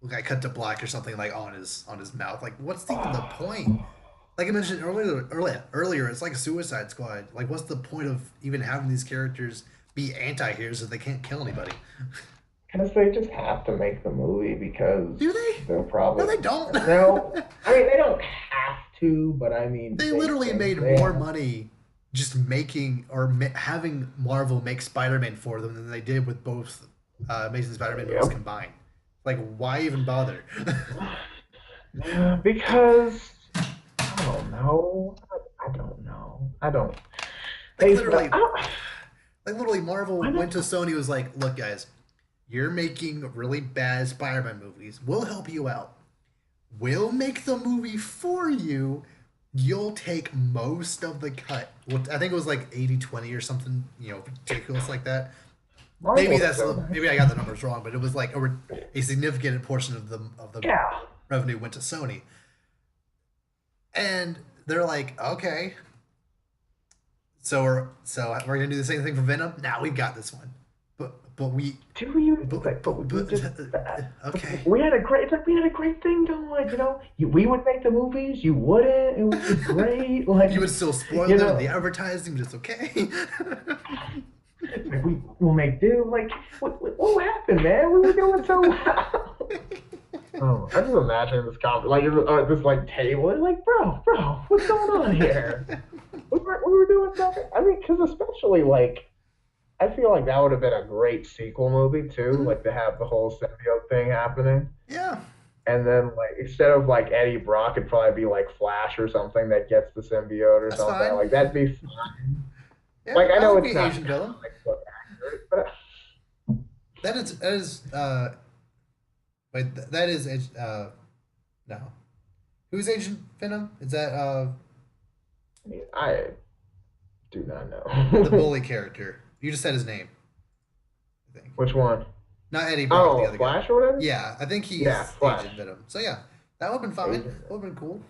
Like I cut to black or something like on his mouth. Like what's even the point? oh, Like I mentioned earlier, it's like a Suicide Squad. Like what's the point of even having these characters be anti-heroes if they can't kill anybody? because they just have to make the movie because Do they? they'll No, probably they don't. no. I mean, they don't have to, but I mean, They they literally think made they more have. money just making or having Marvel make Spider-Man for them than they did with both Amazing Spider-Man movies Yep. combined. Like, why even bother? Yeah, because I don't know. I don't know. I don't. Like They, literally, I like literally, Marvel don't, went to Sony, was like, "Look, guys, you're making really bad Spider-Man movies. We'll help you out. We'll make the movie for you. You'll take most of the cut." Well, I think it was like 80-20 or something, ridiculous like that. Maybe Marvel's that's so nice. maybe I got the numbers wrong, but it was like a significant portion of the Yeah. revenue went to Sony, and they're like, okay, so we're gonna do the same thing for Venom. Now we've got this one, but we Do we? but But we just. okay. We had a great. It's like we had a great thing going. We would make the movies. You wouldn't. It would be great. Like You would still spoil you them in know, the advertising, but it's okay. like we'll make do. Like what happened, man? We were doing so well. Oh, I just imagine this like this like table. And like, bro, what's going on here? We were doing something. I mean, because especially like, I feel like that would have been a great sequel movie too. Mhm. Like to have the whole symbiote thing happening, Yeah, and then like instead of like Eddie Brock, it'd probably be like Flash or something that gets the symbiote or that's something. fine. Like that'd be fine. Yeah, Like I I know like it's being not Asian villain. comic book accurate, but That is wait, that is no. Who's Agent Venom? Is that I mean, I do not the know. bully character? You just said his name, I think. Which one? Not Eddie Brock, the Oh, other guy. Flash or whatever? Yeah, I think Yeah, he's Flash. Agent Venom. So yeah, that would have been fine. Agent. That would have been cool.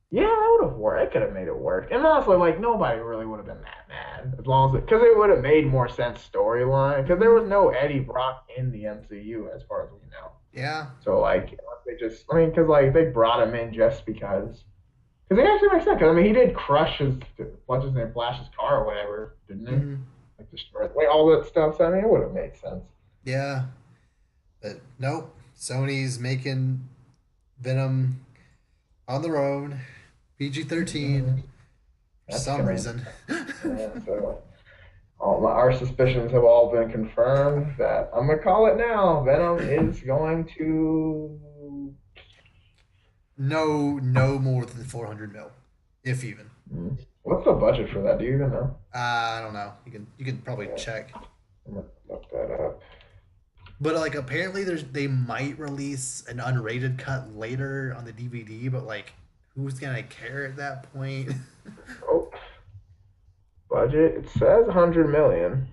Yeah, that would have worked. I could have made it work. And honestly, like nobody really would have been that mad as long as because it would have made more sense storyline. Because there was no Eddie Brock in the MCU as far as we know. Yeah, So like they just, I mean, because like they brought him in just because. Because it actually makes sense. Because I mean, he did crush what's his name, Flash's car or whatever, didn't he? hmm Like destroy like all that stuff. So I mean, it would have made sense. yeah, but nope. Sony's making Venom on their own, PG-13 Mhm. for That's some strange. reason. Yeah, so our suspicions have all been confirmed that I'm gonna call it now. Venom is going to. No more than 400 mil, if even. What's the budget for that? Do you even know? I don't know. You can probably Yeah, check. I'm gonna look that up. But like apparently they might release an unrated cut later on the DVD, but like who's gonna care at that point? Oh, budget. It says 100 million.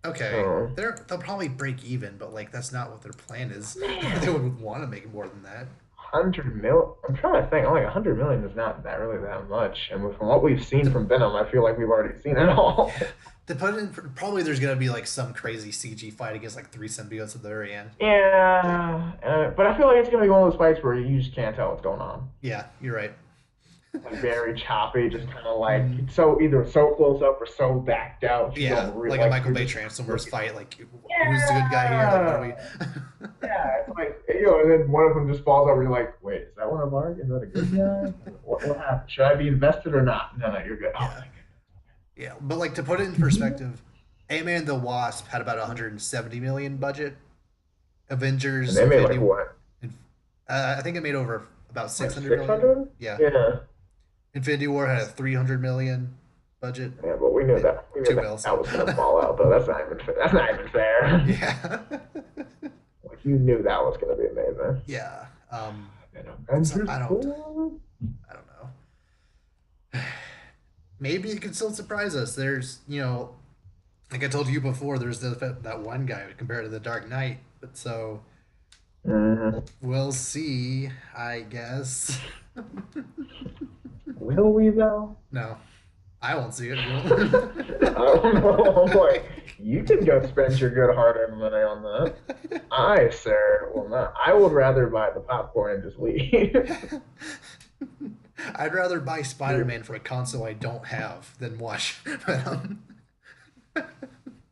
Okay. Oh, They'll probably break even, but like that's not what their plan is. They man, would want to make more than that. 100 mil. I'm trying to think. I'm like 100 million is not that really that much. And from what we've seen The, from Venom, I feel like we've already seen it all. yeah. To put it in, probably there's gonna be like some crazy CG fight against like three symbiotes at the very end. Yeah, but I feel like it's gonna be one of those fights where you just can't tell what's going on. Yeah, you're right. Like very choppy, just kind of like Mhm. so either so close up or so backed out. You Yeah, don't really like a like Michael you're Bay just Transformers fight. Like, who's the good guy here? Like, what are yeah, we? yeah. It's like and then one of them just falls over. You're like, wait, is that one of ours? Is that a good guy? What happened? Should I be invested or not? No, you're good. Oh, Yeah, thank yeah. But like to put it in goodness. perspective, Ant-Man and the Wasp had about 170 million budget. And Avengers, they made Infinity, like what, I think it made over about like 600 million. 600? Yeah, Yeah, Infinity War had a 300 million budget. yeah. But we knew It, that. We knew two that mils. that was gonna fall out though. That's not even fair. Yeah, Like you knew that was gonna be amazing. yeah. And So Avengers I don't, 4? I don't know. Maybe it could still surprise us. There's, like I told you before, there's that one guy compared to the Dark Knight. But so Mhm. we'll see, I guess. Will we though? No, I won't see it. You I won't. don't know. I'm like, you can go spend your good hard-earned money on that. I, sir, will not. I would rather buy the popcorn and just leave. I'd rather buy Spider-Man for a console I don't have than watch Venom.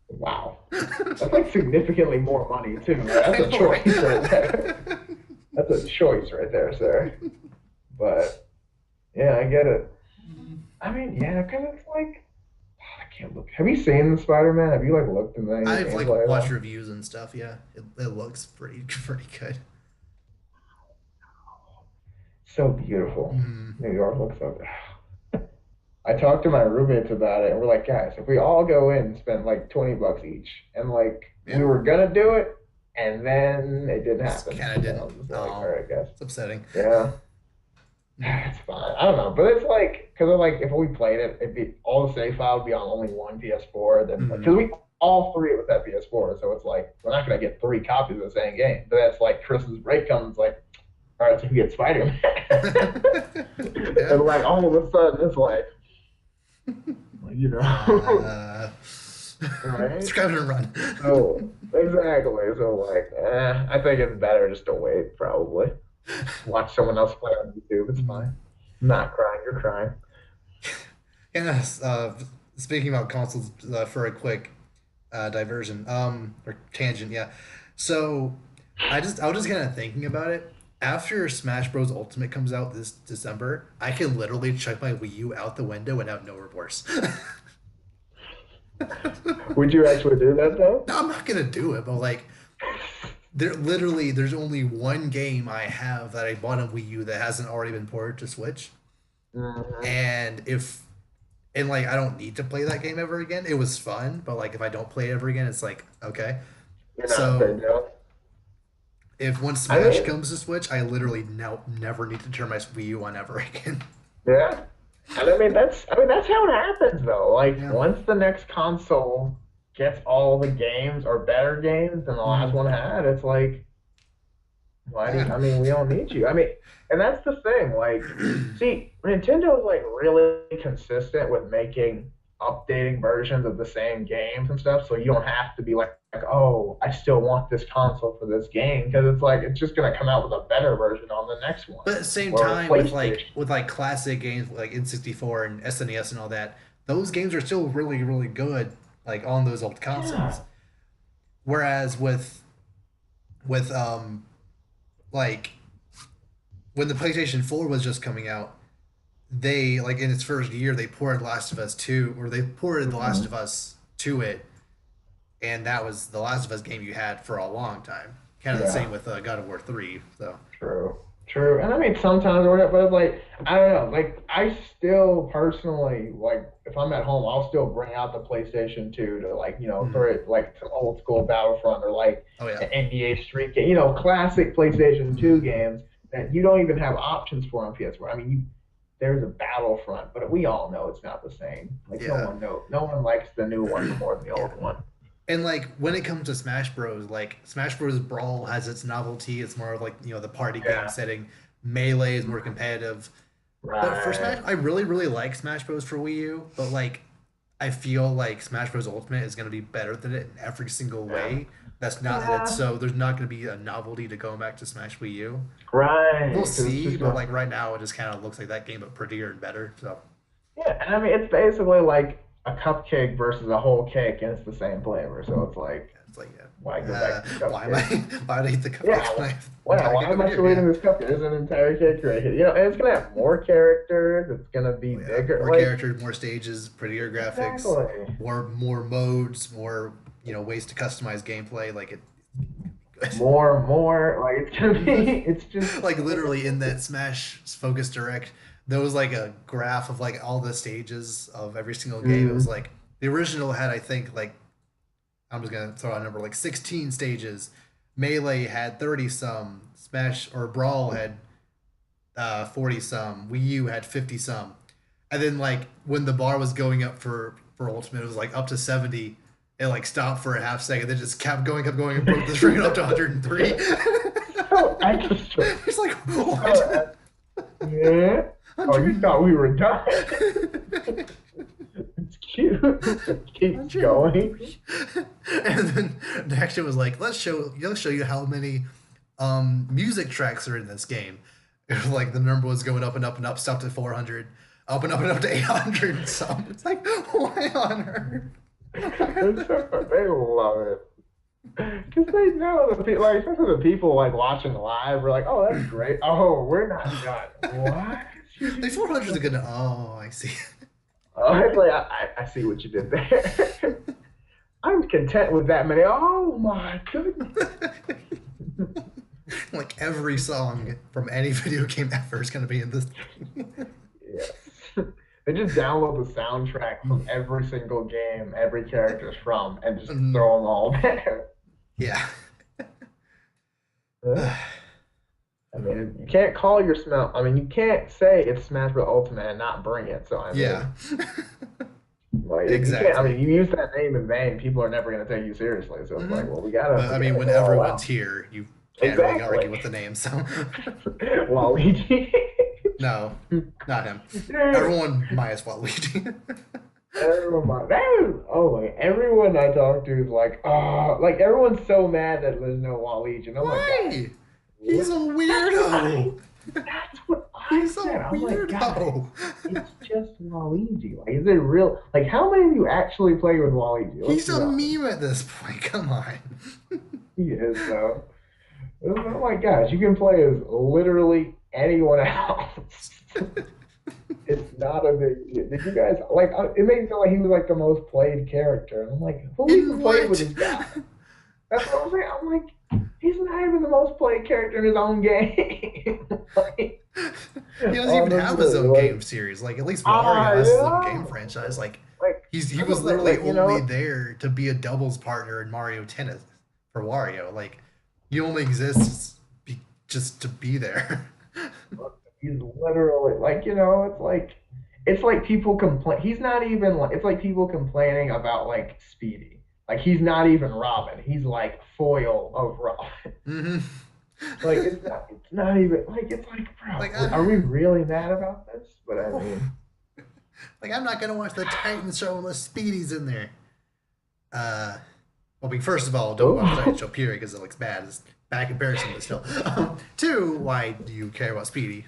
Wow. That's like significantly more money too. Right? I That's a know, choice right right? there. That's a choice right there, sir. But yeah, I get it. I mean, yeah, because it's like I can't look. Have you seen the Spider-Man? Have you like looked at any I've like gameplay at watched all? reviews and stuff. Yeah, it looks pretty good. So beautiful. Mm, New York looks so good. I talked to my roommates about it, and we're like, guys, if we all go in and spend like $20 each, and like we Yeah, were gonna do it, and then it didn't just happen. kind of So didn't. I'm just like, all Oh, right, guys. it's upsetting. Yeah, it's fine. I don't know, but it's like because like if we played it, it'd be all the save file would be on only one PS4. Then because Mhm. we all three with that PS4, so it's like we're not gonna get three copies of the same game. But that's like Christmas break comes like, all right, so who gets Spider-Man? Yeah. And like all of a sudden it's like, you know, Uh, right? Scrap it and run. So exactly. So like, I think it's better just to wait. Probably watch someone else play on YouTube. It's Mhm. fine. I'm not crying. You're crying. Yeah. Speaking about consoles, for a quick diversion, or tangent, yeah. So I was just kind of thinking about it. After Smash Bros. Ultimate comes out this December, I can literally chuck my Wii U out the window and have no remorse. Would you actually do that though? No, I'm not gonna do it, but like, there's only one game I have that I bought on Wii U that hasn't already been ported to Switch, Hmm. and if and like I don't need to play that game ever again. It was fun, but like if I don't play it ever again, it's like okay. You're not saying So no. if once I Smash mean, comes to Switch, I literally now never need to turn my Wii U on ever again. yeah. And I mean that's how it happens though. Like Yeah. once the next console gets all the games or better games than the last Hmm. one had, it's like why do Yeah. I mean we don't need you. I mean, and that's the thing. Like, see, Nintendo is like really consistent with making updating versions of the same games and stuff, so you don't have to be like oh, I still want this console for this game because it's like it's just gonna come out with a better version on the next one But at the same or time, PlayStation. with like classic games like N64 and SNES and all that, those games are still really really good like on those old Yeah. consoles. Whereas with like when the PlayStation 4 was just coming out, they like in its first year they ported Last of Us 2 or they ported The Last Mhm. of Us to it, and that was the Last of Us game you had for a long time. Kind of the same Yeah. with God of War 3. So True. True. And I mean, sometimes or whatever, but it's like, I don't know. Like, I still personally, like, if I'm at home, I'll still bring out the PlayStation 2 to, like, throw mhm. it, like, some old school Battlefront or, like, Oh yeah, an NBA Street game, classic PlayStation 2 games that you don't even have options for on PS4. I mean, there's a Battlefront, but we all know it's not the same. Like, yeah, no one likes the new one more than the yeah. old one. And like when it comes to Smash Bros, like Smash Bros Brawl has its novelty. It's more of like the party game Yeah. setting. Melee is more competitive. But for Smash, Right. I really really like Smash Bros for Wii U. But like I feel like Smash Bros Ultimate is going to be better than it in every single Yeah. way. That's Yeah. so there's not going to be a novelty to going back to Smash Wii U. We'll Right. Because it's see, just but going to like right now it just kind of looks like that game, but prettier and better. So Yeah, and I mean it's basically like a cupcake versus a whole cake, and it's the same flavor. So it's like, it's like, why go back to why am I cupcake? why would I eat the cupcakes Yeah, when I have the wow, entire why cake am over I here? still eating Yeah. this cupcake? There's an entire cake right here. And it's gonna have more characters. It's gonna be Oh yeah, bigger. more Like characters, more stages, prettier graphics, exactly. more modes, more ways to customize gameplay. Like it, More. Like it's gonna be. It's just. like literally in that Smash Focus Direct, there was like a graph of like all the stages of every single game. It was Mm, like the original had I think like I'm just gonna throw out a number like 16 stages. Melee had 30 some. Smash or Brawl had 40 some. Wii U had 50 some. And then like when the bar was going up for Ultimate, it was like up to 70. It like stopped for a half second, then just kept going, and broke the screen up to 103. so extra. It's like So, what? yeah. Oh, you 100, thought we were done? It's cute. It keeps 103. going. And then next it was like, let's show you how many music tracks are in this game. It was like the number was going up and up and up, stopped at 400, up and up to 800 and some. It's like, why on earth? It's so, they love it. Because they know the people, like, especially the people like watching live, are like, oh, that's great. Oh, we're not done. What? Like 400 is a good. Oh, I see. Oh, it's like, I see what you did there. I'm content with that many. Oh my goodness. Like every song from any video game ever is gonna be in this. Yes. They just download the soundtrack from every single game every character's from and just Mm, throw them all there. yeah. Yeah. I mean, you can't call your smell. I mean, you can't say it's Smash Bros. Ultimate and not bring it. So I Yeah. mean, like you can't. I Exactly. mean, you use that name in vain. People are never going to take you seriously. So it's Hmm. like, well, But I we mean, gotta when go all everyone's out. here, you can't really argue Exactly. with the name. So, Waluigi. no, not him. Dude, Everyone minus Waluigi. everyone, oh my, everyone I talk to is like, like everyone's so mad that there's no Waluigi. And I'm like, guys, Why? He's what? a That's what I, weirdo. that's what I He's a said. I'm like, guys, weirdo. it's just Waluigi. Like, is it real? Like, how many of you actually play with Waluigi? Let's He's be a honest. meme at this point. Come on. He is, though. Oh my gosh, you can play as literally anyone else. It's not a big deal. Did you guys like? It made me feel like he was like the most played character. And I'm like, who In even played with what? this guy? That's what I'm saying. I'm like, he's not even the most played character in his own game. Like, He doesn't even have his honestly, own game like, series. Like at least Wario I has his own game know. franchise. Like Like, he I'm was just saying, literally like, only there to be a doubles partner in Mario Tennis for Wario. Like he only exists just to be there. he's literally like, it's like people complain. He's not even like, it's like people complaining about like Speedy. Like he's not even Robin. He's like foil of Robin. Hmm. Like it's not even like it's like, Like bro, are we really mad about this? But I mean, like I'm not gonna watch the Titans show unless Speedy's in there. Well, first of all, don't watch the Titans show period because it looks bad. It's bad comparison, but still. Two, why do you care about Speedy?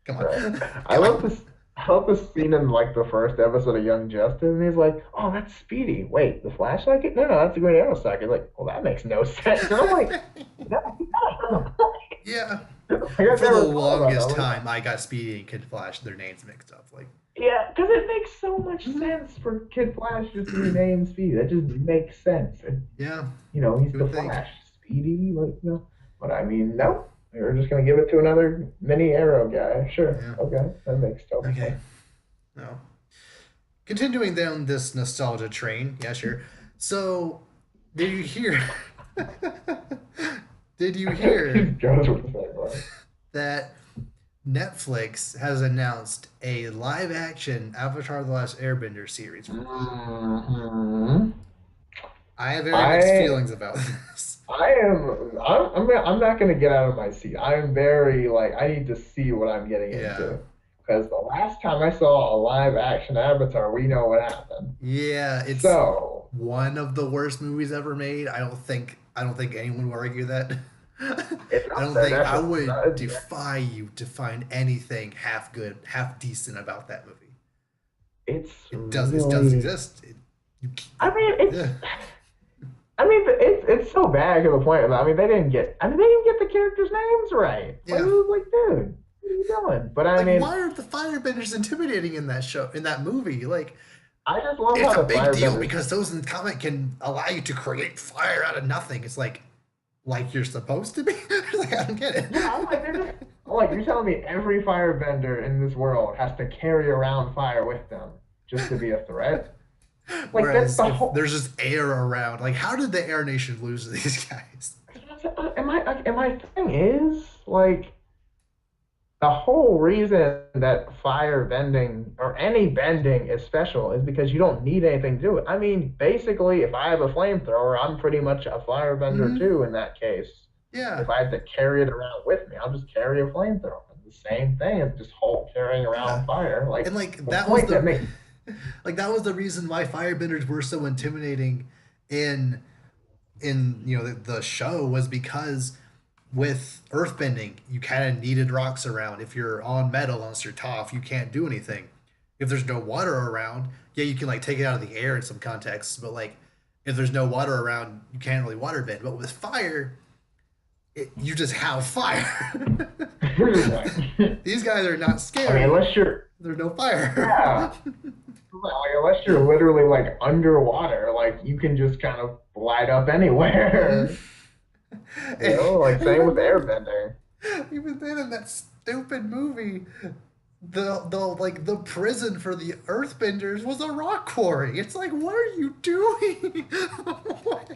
Come right. on, I come love on. this. I love this scene in like the first episode of Young Justice, and he's like, "Oh, that's Speedy. Wait, the Flash socket? No, that's the Green Arrow socket." Like, well, that makes no sense. And I'm like, "That's not the point." Yeah. Like, I've For the never thought about longest that. Like, time, I got Speedy and Kid Flash their names mixed up. Like, yeah, because it makes so much mhm, sense for Kid Flash just to be named Speedy. That just makes sense. And, yeah, he's you the would think. Flash. Speedy, like, But I mean, no. You're just gonna give it to another mini Arrow guy. Sure. Yeah. Okay. That makes total Okay. sense. No. Continuing down this nostalgia train. Yeah, sure. So, did you hear? Did you hear Goes with the same one. that Netflix has announced a live-action Avatar: The Last Airbender series for Hulu? Mhm. I have very mixed I feelings about this. I'm not gonna get out of my seat. I am very like I need to see what I'm getting Yeah. into. Because the last time I saw a live action Avatar, we know what happened. Yeah, it's So one of the worst movies ever made. I don't think anyone will argue that. it's I up don't there think I definitely. would defy you to find anything half good, half decent about that movie. It's It does really exist. You, I mean yeah, it's so bad to the point that I mean they didn't get the characters' names right. Like it yeah. was like, dude, what are you doing? But I Like, mean, why are the firebenders intimidating in that movie? Like, I just love it's how a the big deal firebenders. because those in the comic can allow you to create fire out of nothing. It's like you're supposed to be. Like, I don't get it. Yeah, I'm like, you're telling me every firebender in this world has to carry around fire with them just to be a threat? Like that's Whereas the if whole. there's just air around, like how did the Air Nation lose to these guys? And my thing is like the whole reason that fire bending or any bending is special is because you don't need anything to do it. I mean, basically, if I have a flamethrower, I'm pretty much a firebender Hmm. too in that case. Yeah, If I have to carry it around with me, I'll just carry a flamethrower. It's the same thing as just whole carrying yeah, around fire. Like and like the that was point that the makes like that was the reason why firebenders were so intimidating in the show was because with earthbending you kind of needed rocks around. If you're on metal, unless you're tough, you can't do anything. If there's no water around, yeah, you can like take it out of the air in some contexts, but like if there's no water around, you can't really water bend. But with fire, you just have fire. These guys are not I mean, scary. There's no fire. yeah, like, unless you're literally like underwater, like you can just kind of glide up anywhere. Mhm. Like same with Even then, airbending. even then, in that stupid movie, the prison for the Earthbenders was a rock quarry. It's like, what are you doing? What?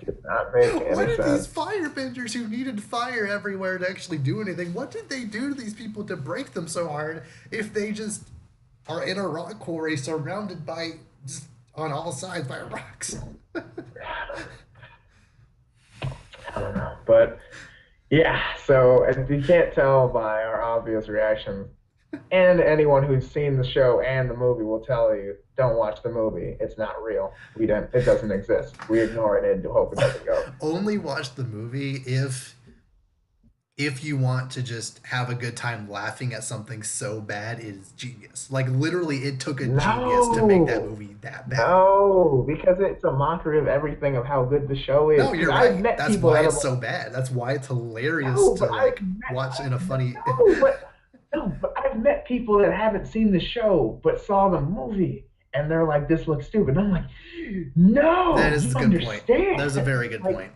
Did not make What any did these sense. firebenders who needed fire everywhere to actually do anything? What did they do to these people to break them so hard if they just are in a rock quarry surrounded by just on all sides by rocks? I don't know. But yeah, so if you can't tell by our obvious reactions, and anyone who's seen the show and the movie will tell you, don't watch the movie. It's not real. We don't. It doesn't exist. We ignore it and hope it doesn't go. Only watch the movie if you want to just have a good time laughing at something so bad it is genius. Like literally, it took a genius to make that No, movie that bad. no, because it's a mockery of everything of how good the show is. No, Because you're I've right. met That's people why that have it's like, so bad. That's why it's hilarious no, to but like watch in a funny. no, but no, but I've met people that haven't seen the show but saw the movie and they're like, "This looks stupid." And I'm like, That "No, is you a good point. That is a understand?" very good Like, point.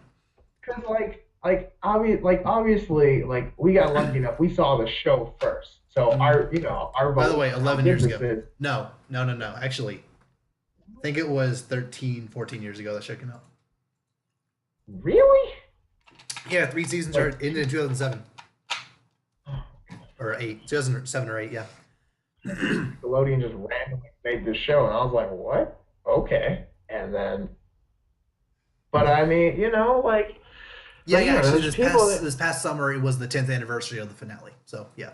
because obviously, like we got lucky enough. We saw the show first, so Mhm. our By the vote way, on how 11 good years this ago. is. No, no, no, no. Actually, I think it was 13, 14 years ago that show came out. Really? Yeah, three seasons are Like, ended in 2007 or 8, 2007 or 8. Yeah. Nickelodeon just randomly made this show, and I was like, "What? Okay." And then, but I mean, Yeah, but yeah. Actually, there's people that. this past summer it was the 10th anniversary of the finale. So yeah,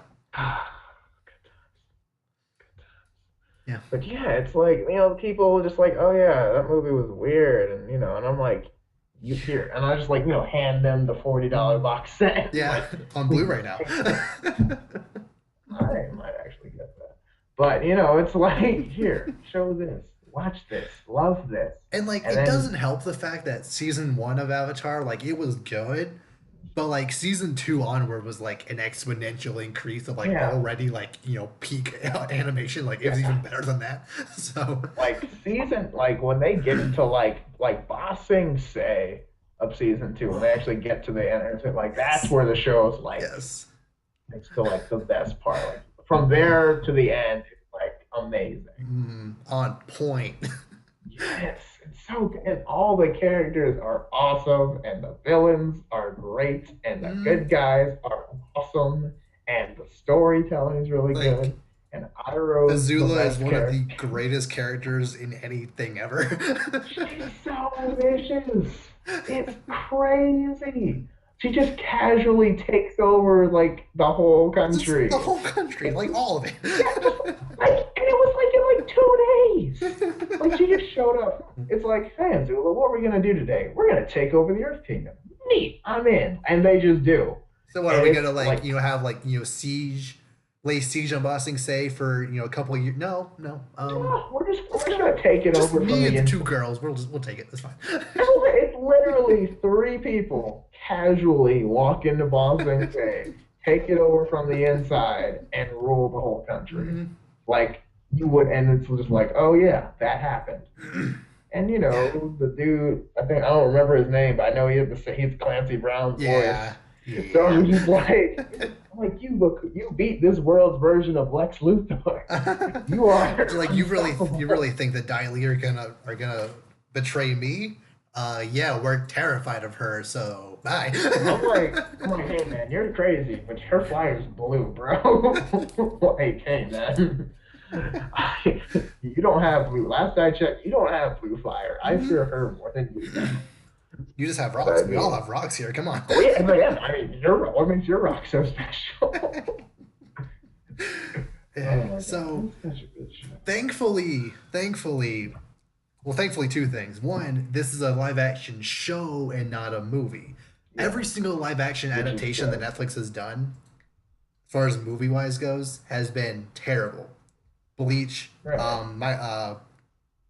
yeah. But yeah, it's like, people just like, oh yeah, that movie was weird, and and I'm like, you here, and I just like, hand them the $40 Mhm. box set, Yeah, like, on please Blu-ray now. take this. I might actually get that, but it's like, here, show this, watch this, love this, And like, and it then doesn't help the fact that season one of Avatar, like, it was good, but like season two onward was like an exponential increase of like yeah, already like peak animation. Like it was yeah, even better than that. So like when they get into like bossing say of season two, when they actually get to the end, like that's yes, where the show's like yes. it's still like the best part. Like from there to the end, it's like amazing. On point. Yes, it's so good. And all the characters are awesome, and the villains are great, and the Mm, good guys are awesome, and the storytelling is really like good. And Iroh's the Azula is best one of the character. greatest characters in anything ever. She's so vicious. It's crazy. She just casually takes over like the whole Just the country. whole country, It's like all of Yeah, just like, and it was like in like 2 days. Like she it. just showed up. It's like, hey, Azula, what are we gonna do today? We're gonna take over the Earth Kingdom. Neat, I'm in, and they just do. So what are And we it's gonna like? like, Have like siege, lay siege on Bossing Say for a couple of years? No, no. no, we're Just just gonna take it just over from me the and the two inside. girls. We'll take it. That's fine. It's literally three people casually walk into Ba Sing Se, take it over from the inside, and rule the whole country. Mhm. Like you would, and it's just like, oh yeah, that happened. And Yeah, the dude, I don't remember his name, but I know he's Clancy Brown's voice. yeah, So yeah. I'm just like, you beat this world's version of Lex Luthor. You are So like you unstoppable. really think that Dai Li are gonna betray me? Yeah, we're terrified of her. So bye. I'm like, hey man, you're crazy, but her flyer's blue, bro. Like, hey man, you don't have blue. Last I checked, you don't have blue flyer. I Mhm. fear her more than you do. You just have But I rocks. We all mean, have rocks here. Come on. oh yeah, but yeah, I mean, what makes your rock so special? Oh Yeah. my god, So it's such a good show. thankfully, two things. One, this is a live action show and not a movie. Yeah, Every single live action which is adaptation that good. Netflix has done, as far as movie wise goes, has been terrible. Bleach, Right. my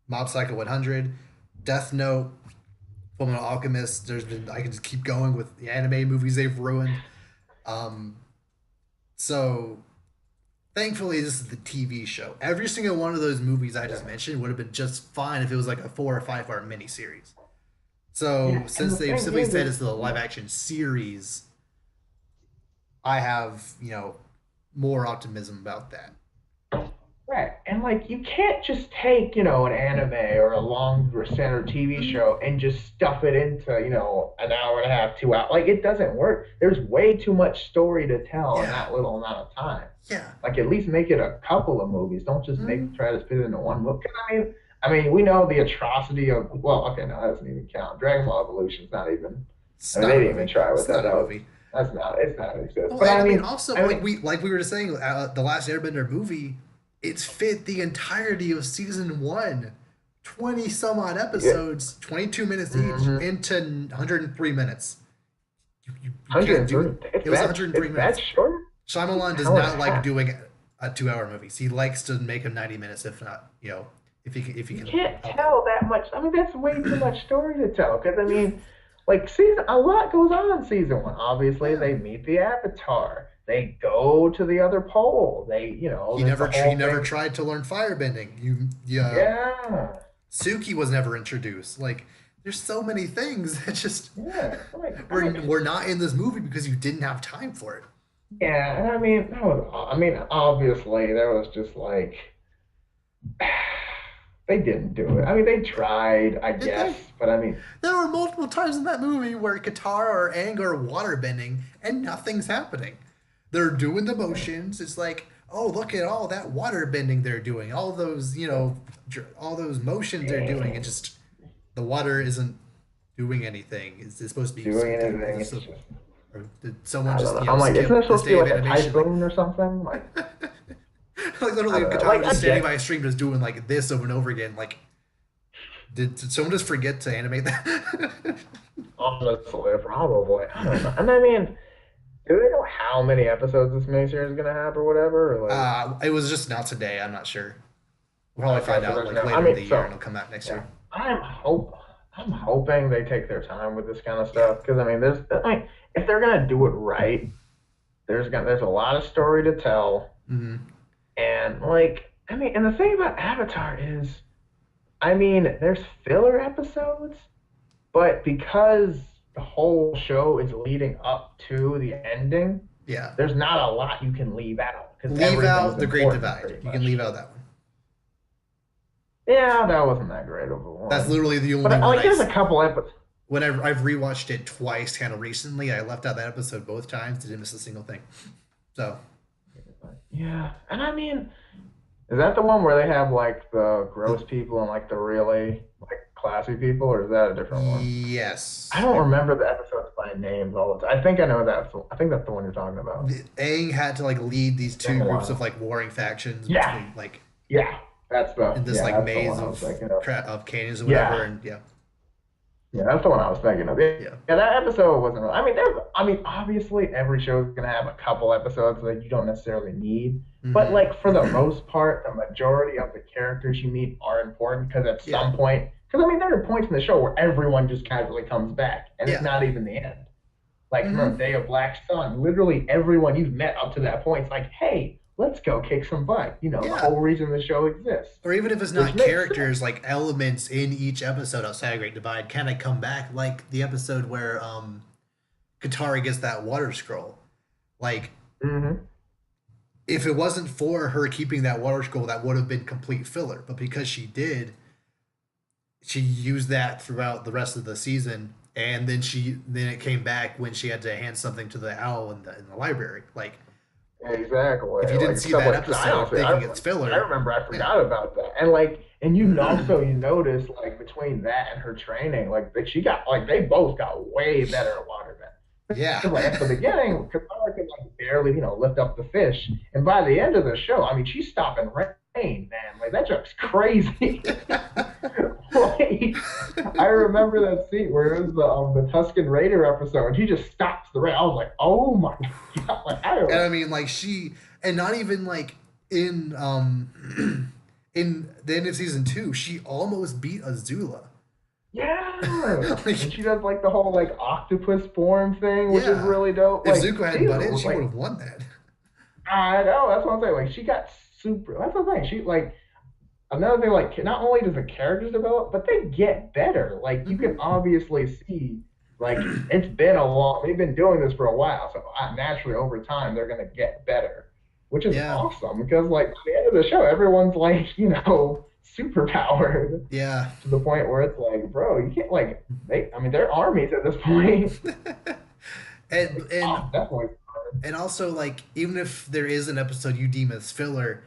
Mob Psycho 100, Death Note, Fullmetal Alchemist. I can just keep going with the anime movies they've ruined. Um, so thankfully, this is the TV show. Every single one of those movies I just Yeah. mentioned would have been just fine if it was like a 4 or 5 part miniseries. So Yeah, and since the they've thing simply said is, it's the live action series, I have more optimism about that. Right. And like you can't just take, an anime or a long or standard TV show and just stuff it into, an hour and a half, 2 hours. Like it doesn't work. There's way too much story to tell in Yeah. that little amount of time. Yeah. Like at least make it a couple of movies. Don't just Mhm. try to fit it into one movie. 'Cause I mean, we know the atrocity of well, okay, no, that doesn't even count. Dragon Ball Evolution's not even. It's I mean, not they a didn't even movie. try with It's that. not a That was movie. that's not it's not exist. Well, But and I mean, also, like we were just saying, the Last Airbender movie, it's fit the entirety of season one, 20 some odd episodes, 22 minutes each, into 103 minutes. You can't do it. It was 103 minutes. That short? Shyamalan does How is not like that? doing a 2 hour movies. He likes to make them 90 minutes, if not, if he You can can't help it. tell that much. I mean, that's way too much story to tell. Because I mean, like a lot goes on in season one. Obviously, Yeah. they meet the Avatar. They go to the other pole. He there's never the whole he never thing. tried to learn firebending. Yeah, Suki was never introduced. Like, there's so many things that just yeah. Like, we're not in this movie because you didn't have time for it. yeah, and I mean, obviously, there was just like they didn't do it. I mean, they tried, I Did guess, they? but I mean, There were multiple times in that movie where Katara or Aang are waterbending and nothing's happening. They're doing the motions. It's like, oh, look at all that water bending they're doing. All those, all those motions they're doing. And just the water isn't doing anything. It's supposed to be doing anything. It's just, or did someone I just, don't know. I'm like, skip isn't it this supposed to day be of like a animation? typhoon or something? Like, Like literally, I don't know. Katara Like, was I standing get- by a stream just doing like this over and over again. Like, did someone just forget to animate that? honestly, probably. I don't know. And I mean, do they know how many episodes this miniseries is gonna have or whatever? Or like, It was just not today. I'm not sure. We'll probably okay, find so out there's like no. later I in mean, the year, so and it'll come out next yeah, year. I'm hoping they take their time with this kind of stuff because I mean, if they're gonna do it right, there's a lot of story to tell, Hmm. and like, I mean, and the thing about Avatar is, I mean, there's filler episodes, but because the whole show is leading up to the ending, Yeah. there's not a lot you can leave out because Leave out everything's the Great important Divide. pretty You can much. leave out that one. Yeah, that wasn't that great of a one. That's literally the But only one like, there's a couple episodes. when I've rewatched it twice kind of recently. I left out that episode both times. Didn't miss a single thing. So Yeah, and I mean, is that the one where they have like the gross people and like the really like classy people, or is that a different one? yes, I don't remember the episodes by names all the time. I think I know that. I think that's the one you're talking about. Aang had to like lead these two Been a groups while. of like warring factions Yeah. between like Yeah, that's the in this yeah, like that's the maze one I was of thinking of. of canyons or Yeah. whatever. And yeah, Yeah, that's the one I was thinking of. yeah, That episode wasn't. I mean, obviously every show is gonna have a couple episodes that you don't necessarily need, but Mhm. like for the most part, the majority of the characters you meet are important because at Yeah. some point, because I mean, there are points in the show where everyone just casually comes back, and Yeah. it's not even the end. Like Mhm. remember Day of Black Sun, literally everyone you've met up to that point is like, hey, let's go kick some butt. The Yeah. whole reason the show exists. Or even if it's Which not makes characters, like elements in each episode outside of Great Divide kind of come back, like the episode where Katara gets that water scroll. Like, Mm-hmm. if it wasn't for her keeping that water scroll, that would have been complete filler. But because she did, she used that throughout the rest of the season, and then it came back when she had to hand something to the owl in the library. Like, Exactly. if you didn't Like, see stuff that like episode honestly, thinking it's filler, I remember I forgot about that. And like, and you notice like between that and her training, like that she got like they both got way better at waterman. yeah, Because like at the beginning, Katara could like barely lift up the fish, and by the end of the show, I mean she's stopping rain, man. Like that joke's crazy. Like, I remember that scene where it was the Tusken Raider episode, and he just stops the rain. I was like, oh my god! Like and I mean, like and not even like in in the end of season 2, she almost beat Azula. Yeah, and she does like the whole like octopus form thing, which is Yeah. really dope. If Like, Zuko hadn't she's, butt in, she like, would have won that. I know that's what I'm saying. Like she got super. That's the thing. She like another thing. Like not only does the characters develop, but they get better. Like you can obviously see. Like it's been a long. They've been doing this for a while, so naturally over time they're gonna get better. which is Yeah. awesome because like at the end of the show, everyone's like, super powered Yeah. to the point where it's like, bro, you can't like I mean, they're armies at this point. and and Oh, definitely. and also like even if there is an episode you deem as filler,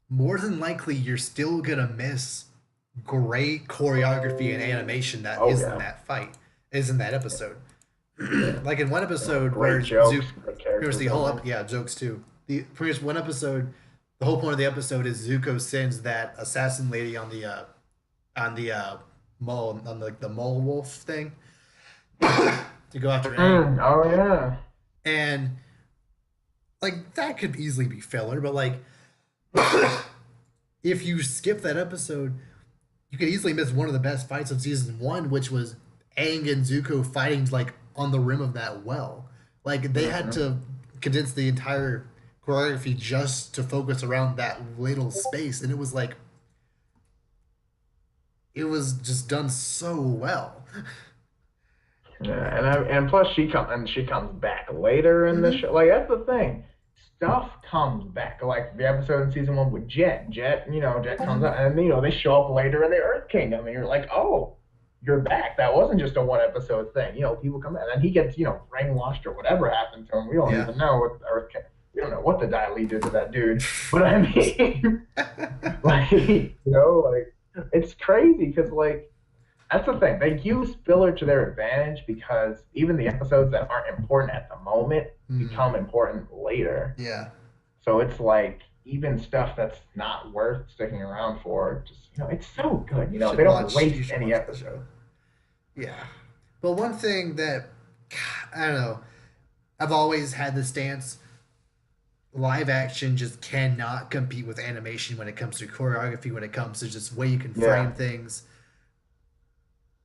more than likely you're still gonna miss great choreography and animation that Oh is in yeah, that fight, is in that episode. yeah. Like in one episode Great where jokes, Zook, great pretty much character the whole building. yeah, jokes too. The pretty much one episode, the whole point of the episode is Zuko sends that assassin lady on the mole on like the mole wolf thing to go after Aang, Oh yeah. and like that could easily be filler, but like if you skip that episode, you could easily miss one of the best fights of season one, which was Aang and Zuko fighting like on the rim of that well. Like they had Hmm. to condense the entire choreography just to focus around that little space, and it was like it was just done so well. Yeah, and plus she comes back later in the Mm-hmm. show. Like that's the thing. Stuff comes back. Like the episode in season one with Jet. Jet comes out and they show up later in the Earth Kingdom and you're like, oh, you're back. That wasn't just a one episode thing. People come in and he gets, brainwashed or whatever happened to him. We don't Yeah. even know what the Earth Kingdom. We don't know what the Dai Li did to that dude. But I mean, like, like it's crazy because like that's the thing. They use filler to their advantage because even the episodes that aren't important at the moment Mm, become important later. yeah. So it's like even stuff that's not worth sticking around for, just it's so good. Should They don't watch. You waste should any watch the episode. show. Yeah. But one thing that I don't know, I've always had the stance: live action just cannot compete with animation when it comes to choreography, when it comes to just way you can Yeah. frame things,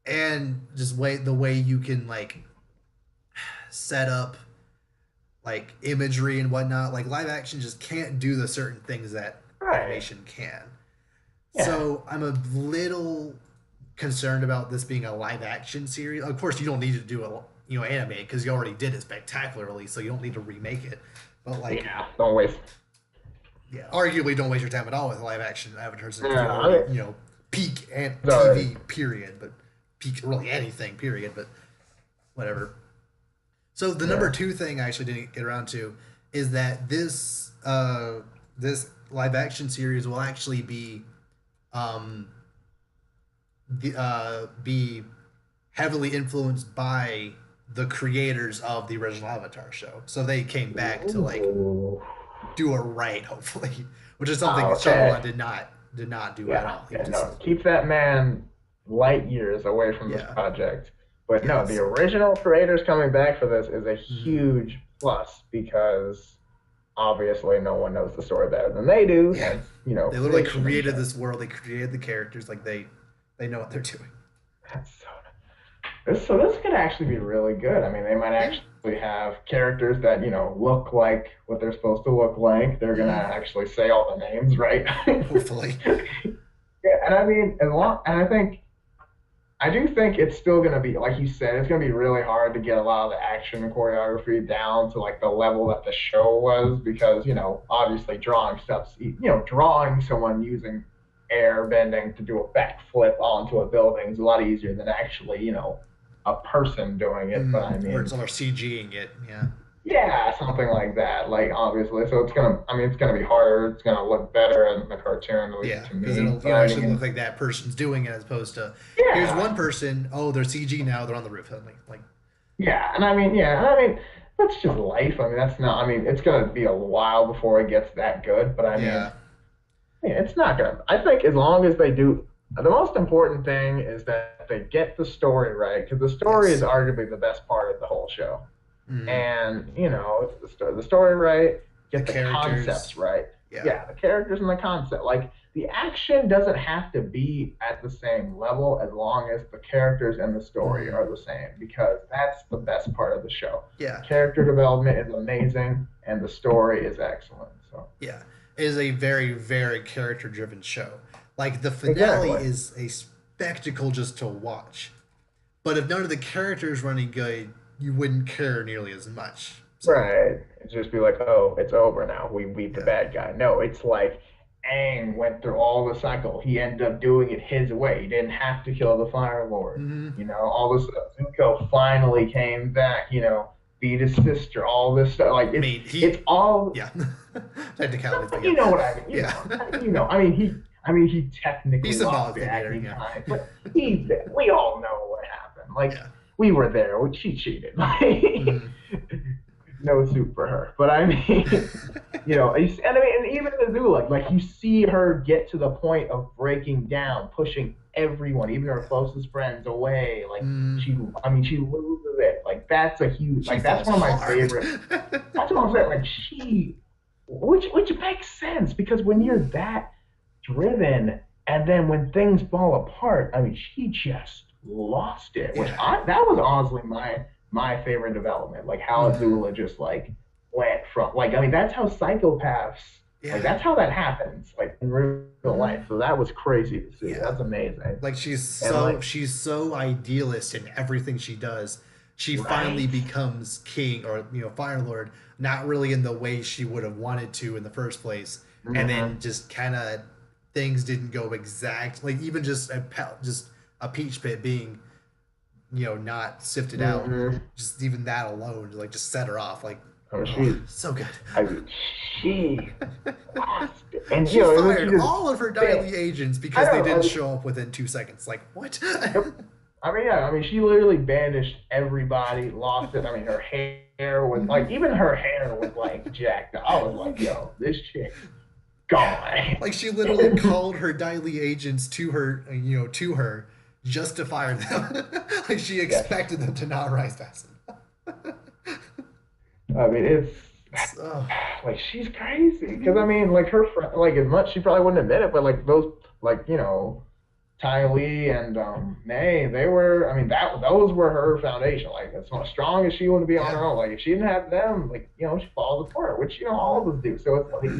and just the way you can like set up like imagery and whatnot. Like live action just can't do the certain things that Right. animation can. Yeah. So I'm a little concerned about this being a live action series. Of course, you don't need to do a anime because you already did it spectacularly, so you don't need to remake it. But like, Yeah. Don't waste. yeah, arguably, don't waste your time at all with live action Avatar since you Yeah. I already mean, peak and it's already. TV period, but peak really anything period, but whatever. So the number Yeah. two thing I actually didn't get around to is that this live action series will actually um, be heavily influenced by the creators of the original Avatar show. So they came back to like Ooh. do it right, hopefully, which is something Okay. Shyamalan did not do at Yeah. all. He Yeah. just No. Keep that man light years away from this yeah, project. But no, the yes, original creators coming back for this is a mm-hmm. huge plus because obviously no one knows the story better than they do. Yeah. Hence, They literally creation and created shit. this world. They created the characters. Like they know what they're doing. That's so this could actually be really good. I mean, they might Yeah. actually have characters that, look like what they're supposed to look like. They're gonna Mm-hmm. actually say all the names right. Hopefully. Yeah, and I mean, I do think it's still gonna be, like you said, it's gonna be really hard to get a lot of the action and choreography down to like the level that the show was because, obviously drawing someone using air bending to do a backflip onto a building is a lot easier than actually, a person doing it. But I Or it's mean, all CGing it. Yeah. yeah, something like that. Like obviously, so it's gonna be harder. It's gonna look better in the cartoon, at least Yeah, to because me. it'll But I actually look mean, like that person's doing it as opposed to here's yeah, one person. Oh, they're CG now. They're on the roof suddenly. Like yeah, and I mean, that's just life. I mean, that's not. I mean, it's gonna be a while before it gets that good. But I mean, yeah, yeah, it's not gonna. I think as long as they do, the most important thing is that they get the story right because the story is yes, arguably the best part of the whole show. mm, And it's the story right, the get the characters. concepts right. Yeah, Yeah, the characters and the concept. Like the action doesn't have to be at the same level as long as the characters and the story mm, are the same because that's the best part of the show. yeah, Character development is amazing and the story is excellent. So yeah. It is a very very character driven show. Like the finale exactly. is a spectacle just to watch. But if none of the characters were any good, you wouldn't care nearly as much. So Right. It's just be like, oh, it's over now. We beat the bad guy. No, it's like Aang went through all the cycle. He ended up doing it his way. He didn't have to kill the Fire Lord. hmm All this stuff. Zuko finally came back, beat his sister, all this stuff. Like I mean, it's all yeah, technicalities, but you yeah, know what I mean. yeah. I mean he He technically lost symbolically it beat at her. the Yeah, time, but we all know what happened. Like yeah. we were there. She cheated. Like Mm. no soup for her. But I mean, and even the zoo, like you see her get to the point of breaking down, pushing everyone, even her closest friends, away. Like Mm. she loses it. Like that's a huge, She like that's falls one of my hard. favorite. That's what I'm saying. Like which makes sense because when you're that driven, and then when things fall apart, I mean, she just lost it. Which Yeah. that was honestly my favorite development. Like how hmm Azula just like went from like I mean that's how psychopaths like Yeah. that's how that happens like in real hmm life. So that was crazy to see. Yeah. That's amazing. Like And like she's so idealist in everything she does. She finally right. becomes king or Fire Lord, not really in the way she would have wanted to in the first place, and then Mm-hmm. just kind of things didn't go exact. Like even just just a peach pit being not sifted out, Mm-hmm. just even that alone like just set her off. Like Oh, oh, so good. I mean, she lost it. And She and then she fired just all of her yeah, daily agents I because they know. didn't show up within 2 seconds. Like what? Yep. I mean, yeah, I mean, she literally banished everybody, lost it. I mean, her hair was like, even her hair was like jacked. I was like, yo, this chick's gone. Like she literally called her daily agents to her, to her, just to fire them. Like she Yes. expected them to not rise fast enough. I mean, it's It's, oh, like she's crazy. Because I mean, like her friend, like as much she probably wouldn't admit it, but like those, like Ty Lee and May, they were. I mean, those were her foundation. Like as strong as she wanted to be on yeah. her own. Like if she didn't have them, like she falls apart, which all of us do. So it's like,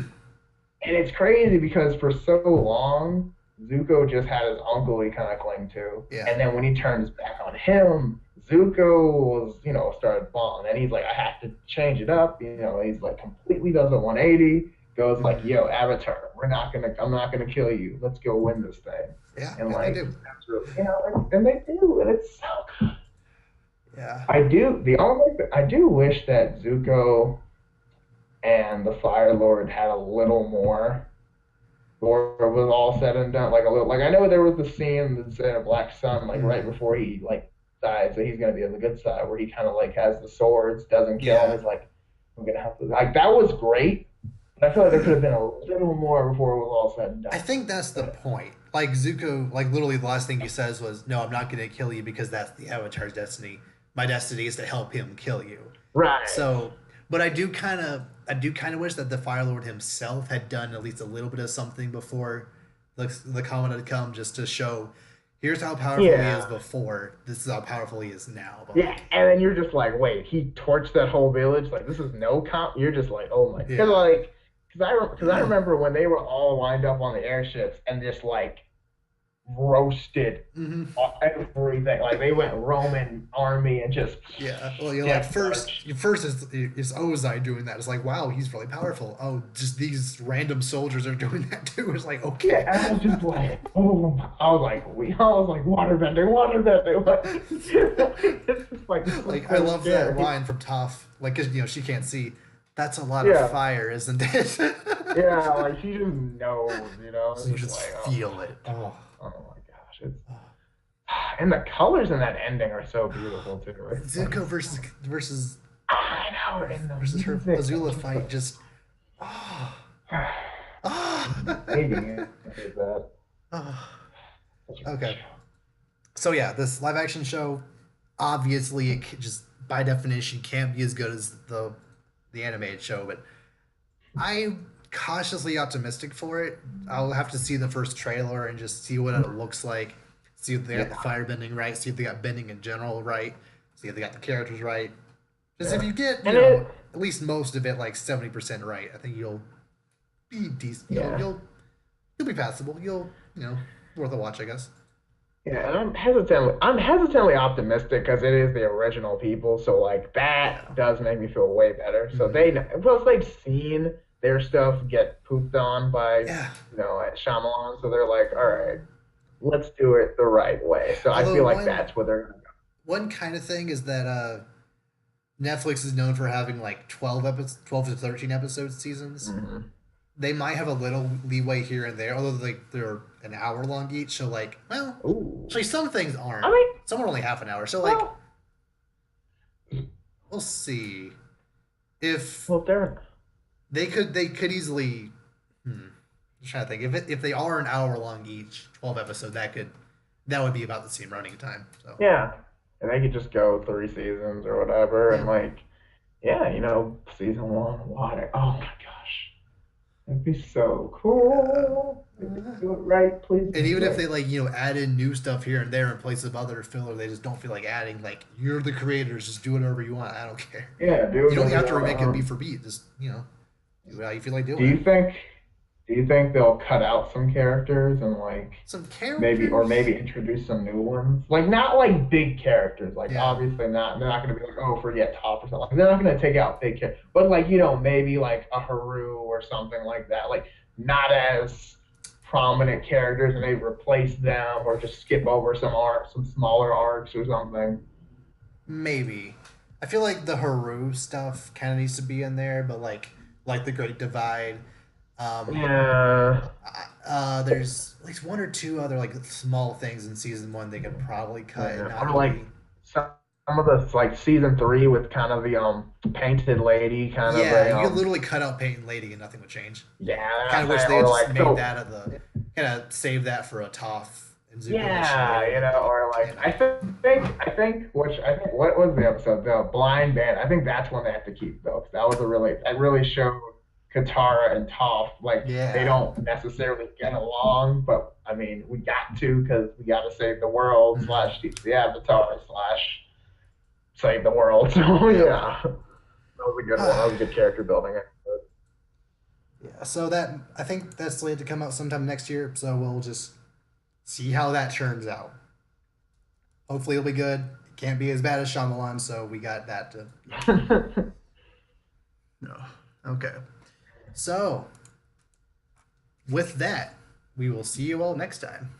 and it's crazy because for so long, Zuko just had his uncle he kind of clung to, Yeah. and then when he turns back on him, Zuko was started falling, and he's like, I have to change it up. He's like completely does a 180, goes like, Mhm. Yo, Avatar, I'm not gonna kill you. Let's go win this thing. Yeah, And and they like do. that's really, and they do, and it's so. Yeah. I do. I do wish that Zuko and the Fire Lord had a little more before it was all said and done. Like a little, like I know there was the scene that's in a Black Sun, like right Mhm. before he like dies, that he's gonna be on the good side, where he kind of like has the swords, doesn't kill him. Yeah. He's like, I'm gonna have to. Like that was great, but I feel like there could have been a little more before it was all said and I done. think that's the point. Like Zuko, like literally the last thing he says was, "No, I'm not going to kill you because that's the Avatar's destiny. My destiny is to help him kill you." Right. So, but I do kind of wish that the Fire Lord himself had done at least a little bit of something before the comment had come, just to show, here's how powerful he is Yeah. before. This is how powerful he is now. But Yeah, like, and then you're just like, wait, he torched that whole village. Like this is no comp. You're just like, oh my, yeah, because I remember when they were all lined up on the airships and just like roasted hmm everything. Like they went Roman army and just yeah. Well, you're like Death first, March. first is Ozai doing that. It's like, wow, he's really powerful. Oh, just these random soldiers are doing that too. It's like, Yeah, okay. and I was just like, oh, I was like waterbending, waterbending. Like, it's just like Like I so love that scary. line from Toph. Like, 'cause, she can't see. That's a lot of Yeah, fire, isn't it? yeah, like she just knows, So It's you just just like, feel it. Oh, oh my gosh, it's and the colors in that ending are so beautiful too. It's like Zuko versus I know, and the versus her music, Azula it's just fight. like Just oh, oh. maybe is that Oh. such a good Okay, show. so yeah, this live action show, obviously, just by definition can't be as good as the animated show, but I'm cautiously optimistic for it. I'll have to see the first trailer and just see what it looks like. See if they got the Yeah, fire bending right. See if they got bending in general right. See if they got the characters right. Because if yeah, you get, and it at least most of it, like 70% right, I think you'll be decent. You'll yeah. you'll you'll be passable. You'll worth a watch, I guess. Yeah, and I'm hesitantly optimistic because it is the original people, so like that Yeah. does make me feel way better. So Hmm. plus they've seen their stuff get pooped on by Yeah. at Shyamalan, so they're like, all right, let's do it the right way. So I Although feel like that's where they're gonna one kind of thing is that Netflix is known for having like 12 to 13 episode go. seasons. Hmm. They might have a little leeway here and there, although like they're an hour long each. So like, well, Ooh, actually some things I aren't. mean, Some are only half an hour. So like, well, we'll see if well, they're they could easily. I'm trying to think if they are an hour long each, 12 episode, that would be about the same running time. So yeah, and they could just go 3 seasons or whatever, yeah. and like, yeah, season one, water. Oh my gosh. That'd be so Yeah. cool. If they do it right, please And do it even if right. they like add in new stuff here and there in place of other filler, they just don't feel like adding. Like you're the creators, just do whatever you want. I don't care. Yeah, do You don't whatever you have to want. remake it beat for beat. Just do how you feel like Do doing it. you think do you think they'll cut out some characters and like Some maybe characters. introduce some new ones? Like not like big characters. Like Yeah. obviously not. They're not gonna be like, oh, forget Top or something. Like, they're not gonna take out big characters. But like maybe like a Haru or something like that. Like not as prominent characters, and maybe replace them or just skip over some smaller arcs or something. Maybe. I feel like the Haru stuff kind of needs to be in there, but like the Great Divide. Um, Yeah. there's at least one or two other like small things in season one they could probably cut and Yeah, not or like really. some of the like season three with kind of the painted lady kind of Yeah, a you could literally cut out Peyton Lady and nothing would change. yeah, Kind of wish they had or just like made so that of the kind of save that for a Toph and Zuko mission yeah, later. or like I think what was the episode, the blind band. I think that's one they have to keep though, 'cause that really showed Katara and Toph like they Yeah. don't necessarily get along, but I mean we got to because we got to save the world Hmm. slash teach the Avatar slash save the world. So Yep. yeah, that was a good one. That was a good character building. Yeah. So that I think that's slated to come out sometime next year. So we'll just see how that turns out. Hopefully it'll be good. It can't be as bad as Shyamalan, so we got that to. No. Okay. So with that, we will see you all next time.